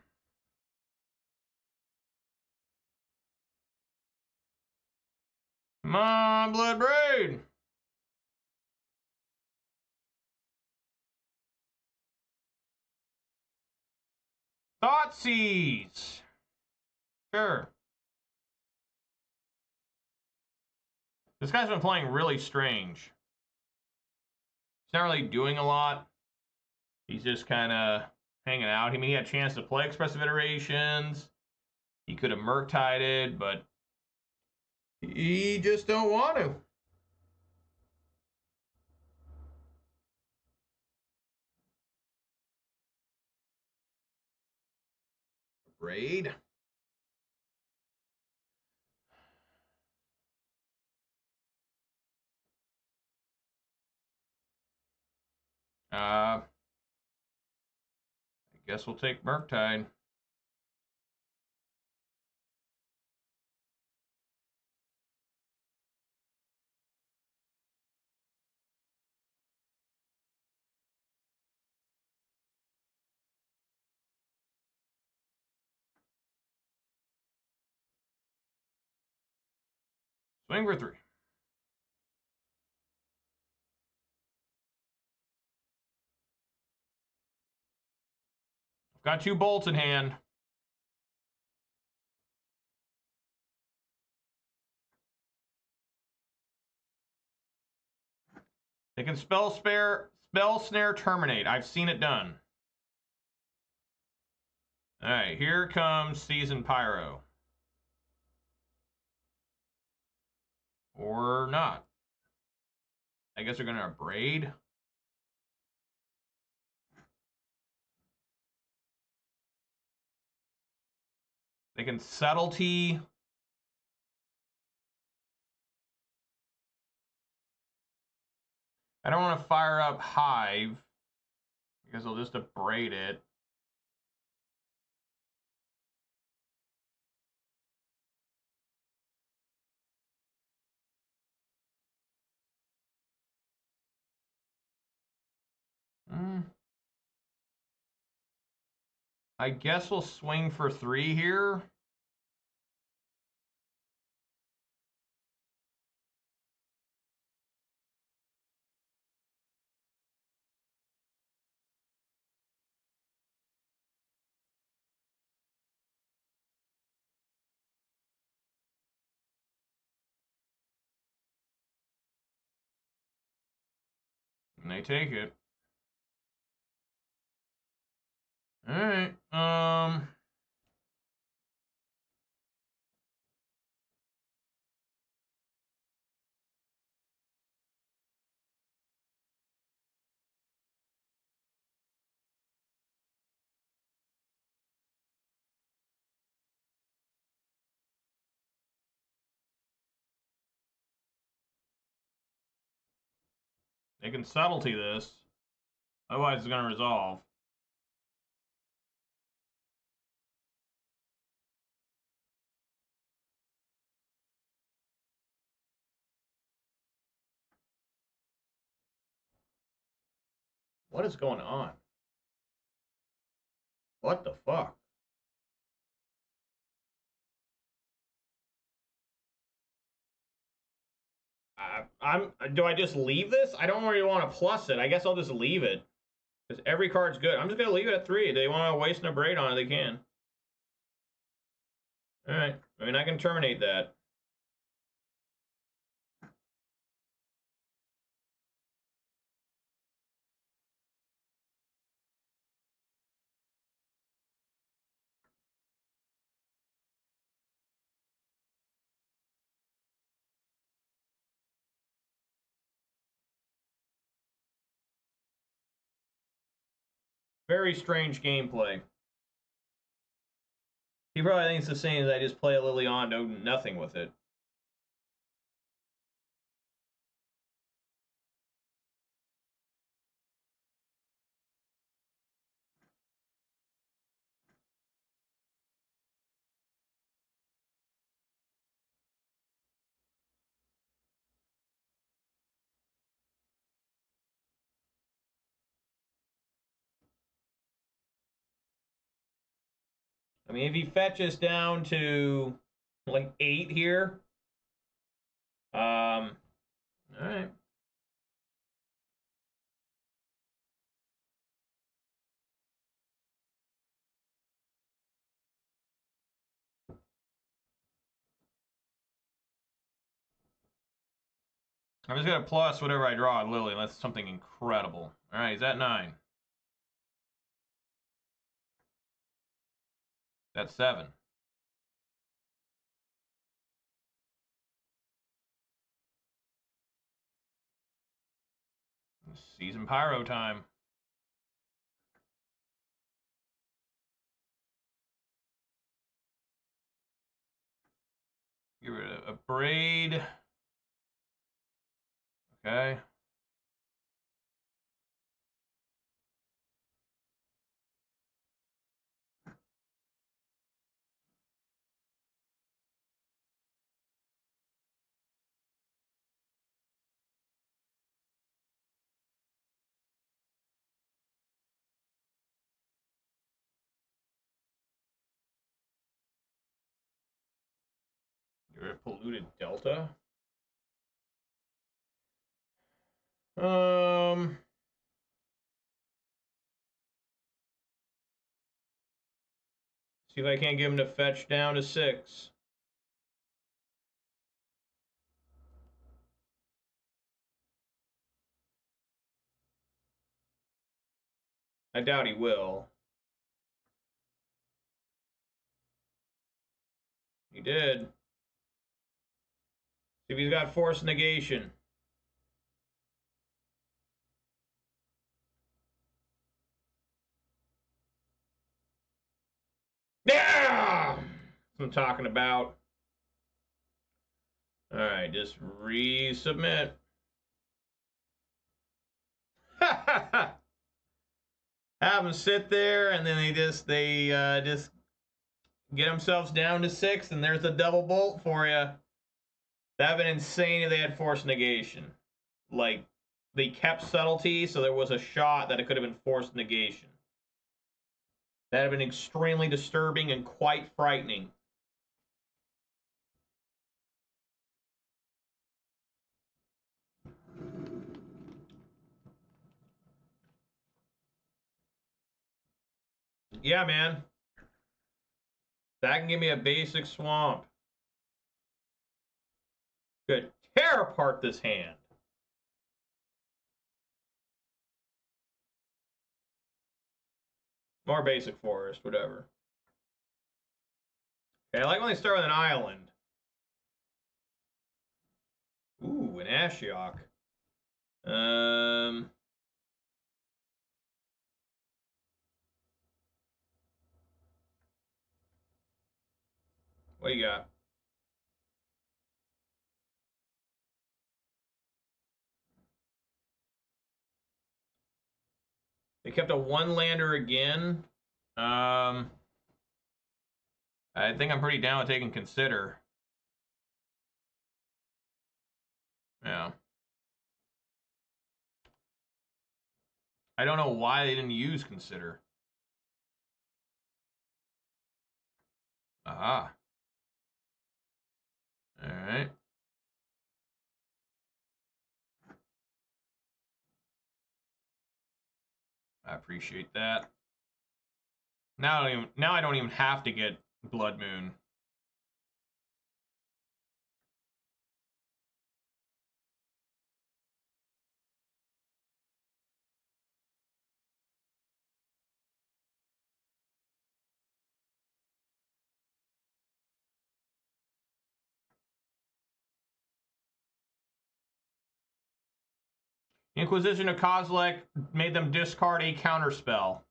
Come on, Bloodbraid. Thoughtseize. Sure. This guy's been playing really strange. He's not really doing a lot. He's just kind of hanging out. I mean, he had a chance to play Expressive Iterations. He could have Murktided, but he just don't want to. Raid. I guess we'll take Murktide. Swing for 3. Got 2 bolts in hand. They can spell snare, terminate. I've seen it done. All right, here comes Season Pyro. Or not. I guess they're going to abrade. They can subtlety. I don't want to fire up Hive because they'll just abrade it. I guess we'll swing for 3 here. And they take it. All right. They can subtlety this. Otherwise, it's going to resolve. What is going on? What the fuck? Do I just leave this? I don't really want to plus it. I guess I'll just leave it. Because every card's good. I'm just going to leave it at 3. They want to waste an abrade on it, they can. Alright. I mean, I can terminate that. Very strange gameplay. He probably thinks the same as I just play a Lilian, do nothing with it. I mean, if he fetches down to like 8 here, all right. I'm just gonna plus whatever I draw on Lily. That's something incredible. All right, he's at 9. That's 7. Season Pyro time. Get rid of a braid. Okay. Get rid of polluted delta. See if I can't get him to fetch down to 6. I doubt he will. He did. See if he's got force negation. Yeah! That's what I'm talking about. Alright, just resubmit. Have them sit there, and then they just get themselves down to 6, and there's a double bolt for you. That'd been insane if they had force negation. Like, they kept subtlety, so there was a shot that it could have been forced negation. That'd have been extremely disturbing and quite frightening. Yeah, man. That can give me a basic swamp. Could tear apart this hand. More basic forest, whatever. Okay, I like when they start with an island. Ooh, an Ashiok. What do you got? They kept a 1-lander again. I think I'm pretty down with taking Consider. Yeah. I don't know why they didn't use Consider. Aha. All right. I appreciate that. Now I don't even have to get Blood Moon. Inquisition of Kozilek made them discard a counterspell.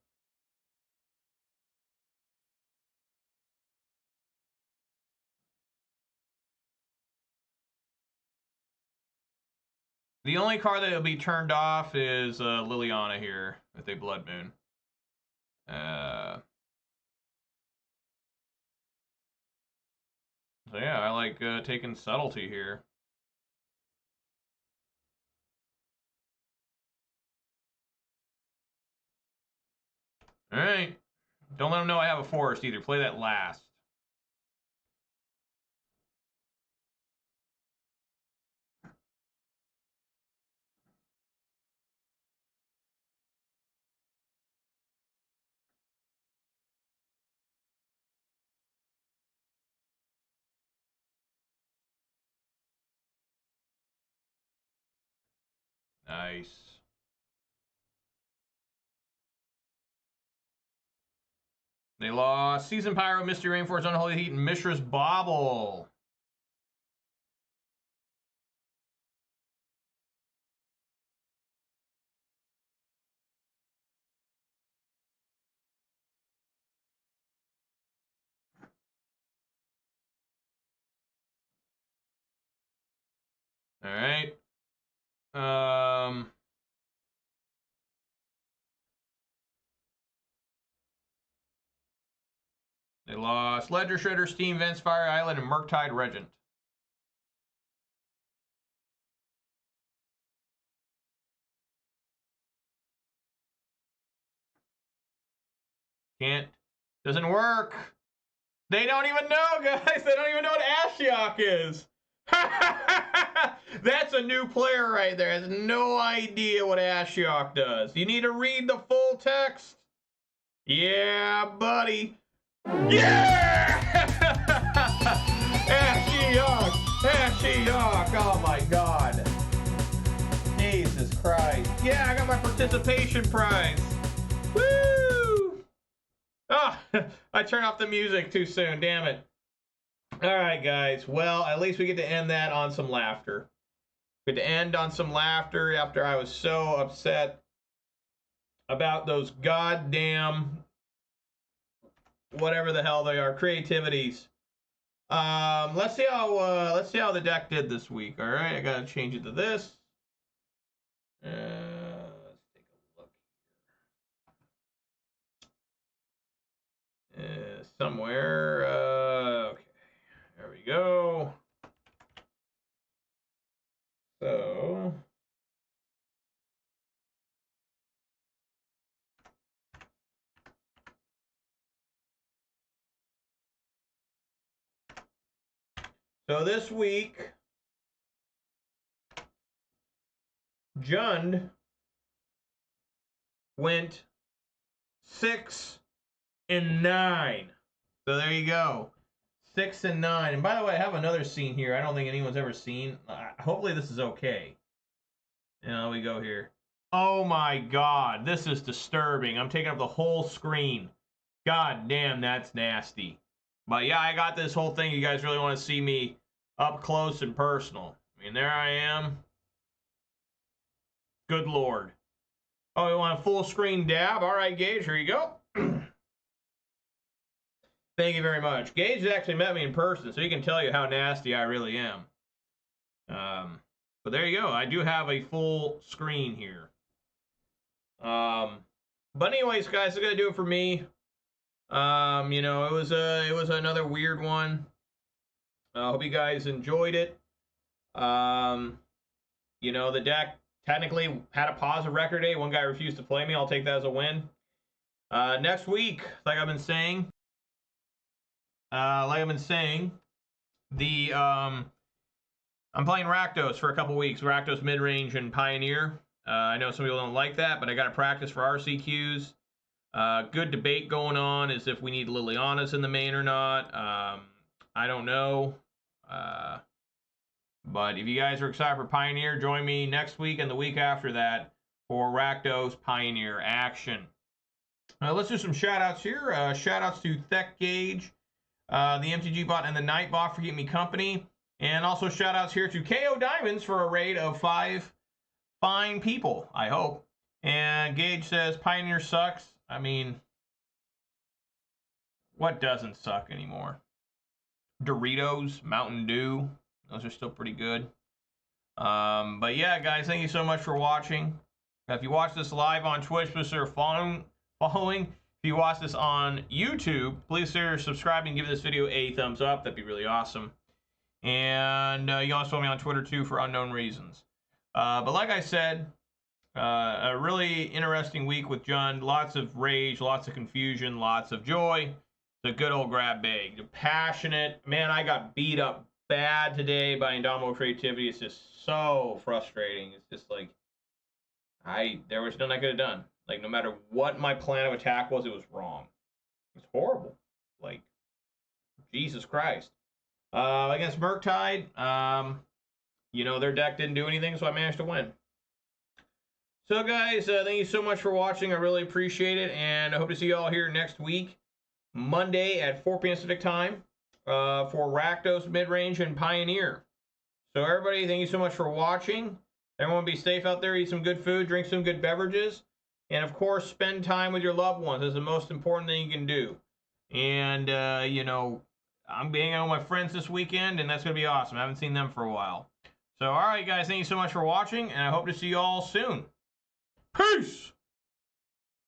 The only card that will be turned off is Liliana here with a Blood Moon. So yeah, I like taking Subtlety here. All right. Don't let them know I have a forest either. Play that last. Nice. They lost Season Pyro, Misty Rainforest, Unholy Heat, and Mishra's Bauble. All right. They lost Ledger Shredder, Steam Vents, Fire Island, and Murktide Regent. Can't. Doesn't work. They don't even know, guys. They don't even know what Ashiok is. That's a new player right there. Has no idea what Ashiok does. You need to read the full text. Yeah, buddy. Yeah! Ashiok! Ashiok! Oh my God. Jesus Christ. Yeah, I got my participation prize. Woo! Oh, I turned off the music too soon. Damn it. All right, guys. Well, at least we get to end that on some laughter. We get to end on some laughter after I was so upset about those goddamn whatever the hell they are, creativities. Let's see how the deck did this week. All right, I gotta change it to this. Let's take a look here. Somewhere. Okay, there we go. So. So this week, Jund went 6 and 9. So there you go, 6 and 9. And by the way, I have another scene here. I don't think anyone's ever seen. Hopefully this is okay. And we go here. Oh my God, this is disturbing. I'm taking up the whole screen. God damn, that's nasty. But yeah, I got this whole thing. You guys really want to see me up close and personal. I mean, there I am. Good Lord. Oh, you want a full screen dab? All right, Gage, here you go. Thank you very much. Gage actually met me in person, so he can tell you how nasty I really am. But there you go. I do have a full screen here. But anyways, guys, that's gonna do it for me. You know, it was another weird one. I hope you guys enjoyed it. You know, the deck technically had a positive record day. One guy refused to play me. I'll take that as a win. Next week, like I've been saying, I'm playing Rakdos for a couple weeks. Rakdos Midrange and Pioneer. I know some people don't like that, but I got to practice for RCQs. Good debate going on is if we need Lilianas in the main or not. I don't know. But if you guys are excited for Pioneer, join me next week and the week after that for Rakdos Pioneer action. Let's do some shout-outs here. Shout-outs to Thek Gage, the MTG bot, and the Night bot for keeping me company. And also shout-outs here to KO Diamonds for a raid of 5 fine people, I hope. And Gage says, Pioneer sucks. I mean, what doesn't suck anymore? Doritos, Mountain Dew, those are still pretty good. But yeah, guys, thank you so much for watching. If you watch this live on Twitch, please consider following. If you watch this on YouTube, please consider subscribing and give this video a thumbs up. That'd be really awesome. And you can also follow me on Twitter, too, for unknown reasons. But like I said, a really interesting week with Jund. Lots of rage, lots of confusion, lots of joy. It's a good old grab bag. Passionate. Man, I got beat up bad today by Indomitable creativity. It's just so frustrating. It's just like, there was nothing I could have done. Like, no matter what my plan of attack was, it was wrong. It's horrible. Like, Jesus Christ. Against Murktide, you know, their deck didn't do anything, so I managed to win. So, guys, thank you so much for watching. I really appreciate it, and I hope to see you all here next week, Monday at 4 p.m. Pacific time, for Rakdos, Midrange, and Pioneer. So, everybody, thank you so much for watching. Everyone be safe out there. Eat some good food. Drink some good beverages. And, of course, spend time with your loved ones. That's the most important thing you can do. And, you know, I'm hanging out with my friends this weekend, and that's going to be awesome. I haven't seen them for a while. So, all right, guys, thank you so much for watching, and I hope to see you all soon. Peace!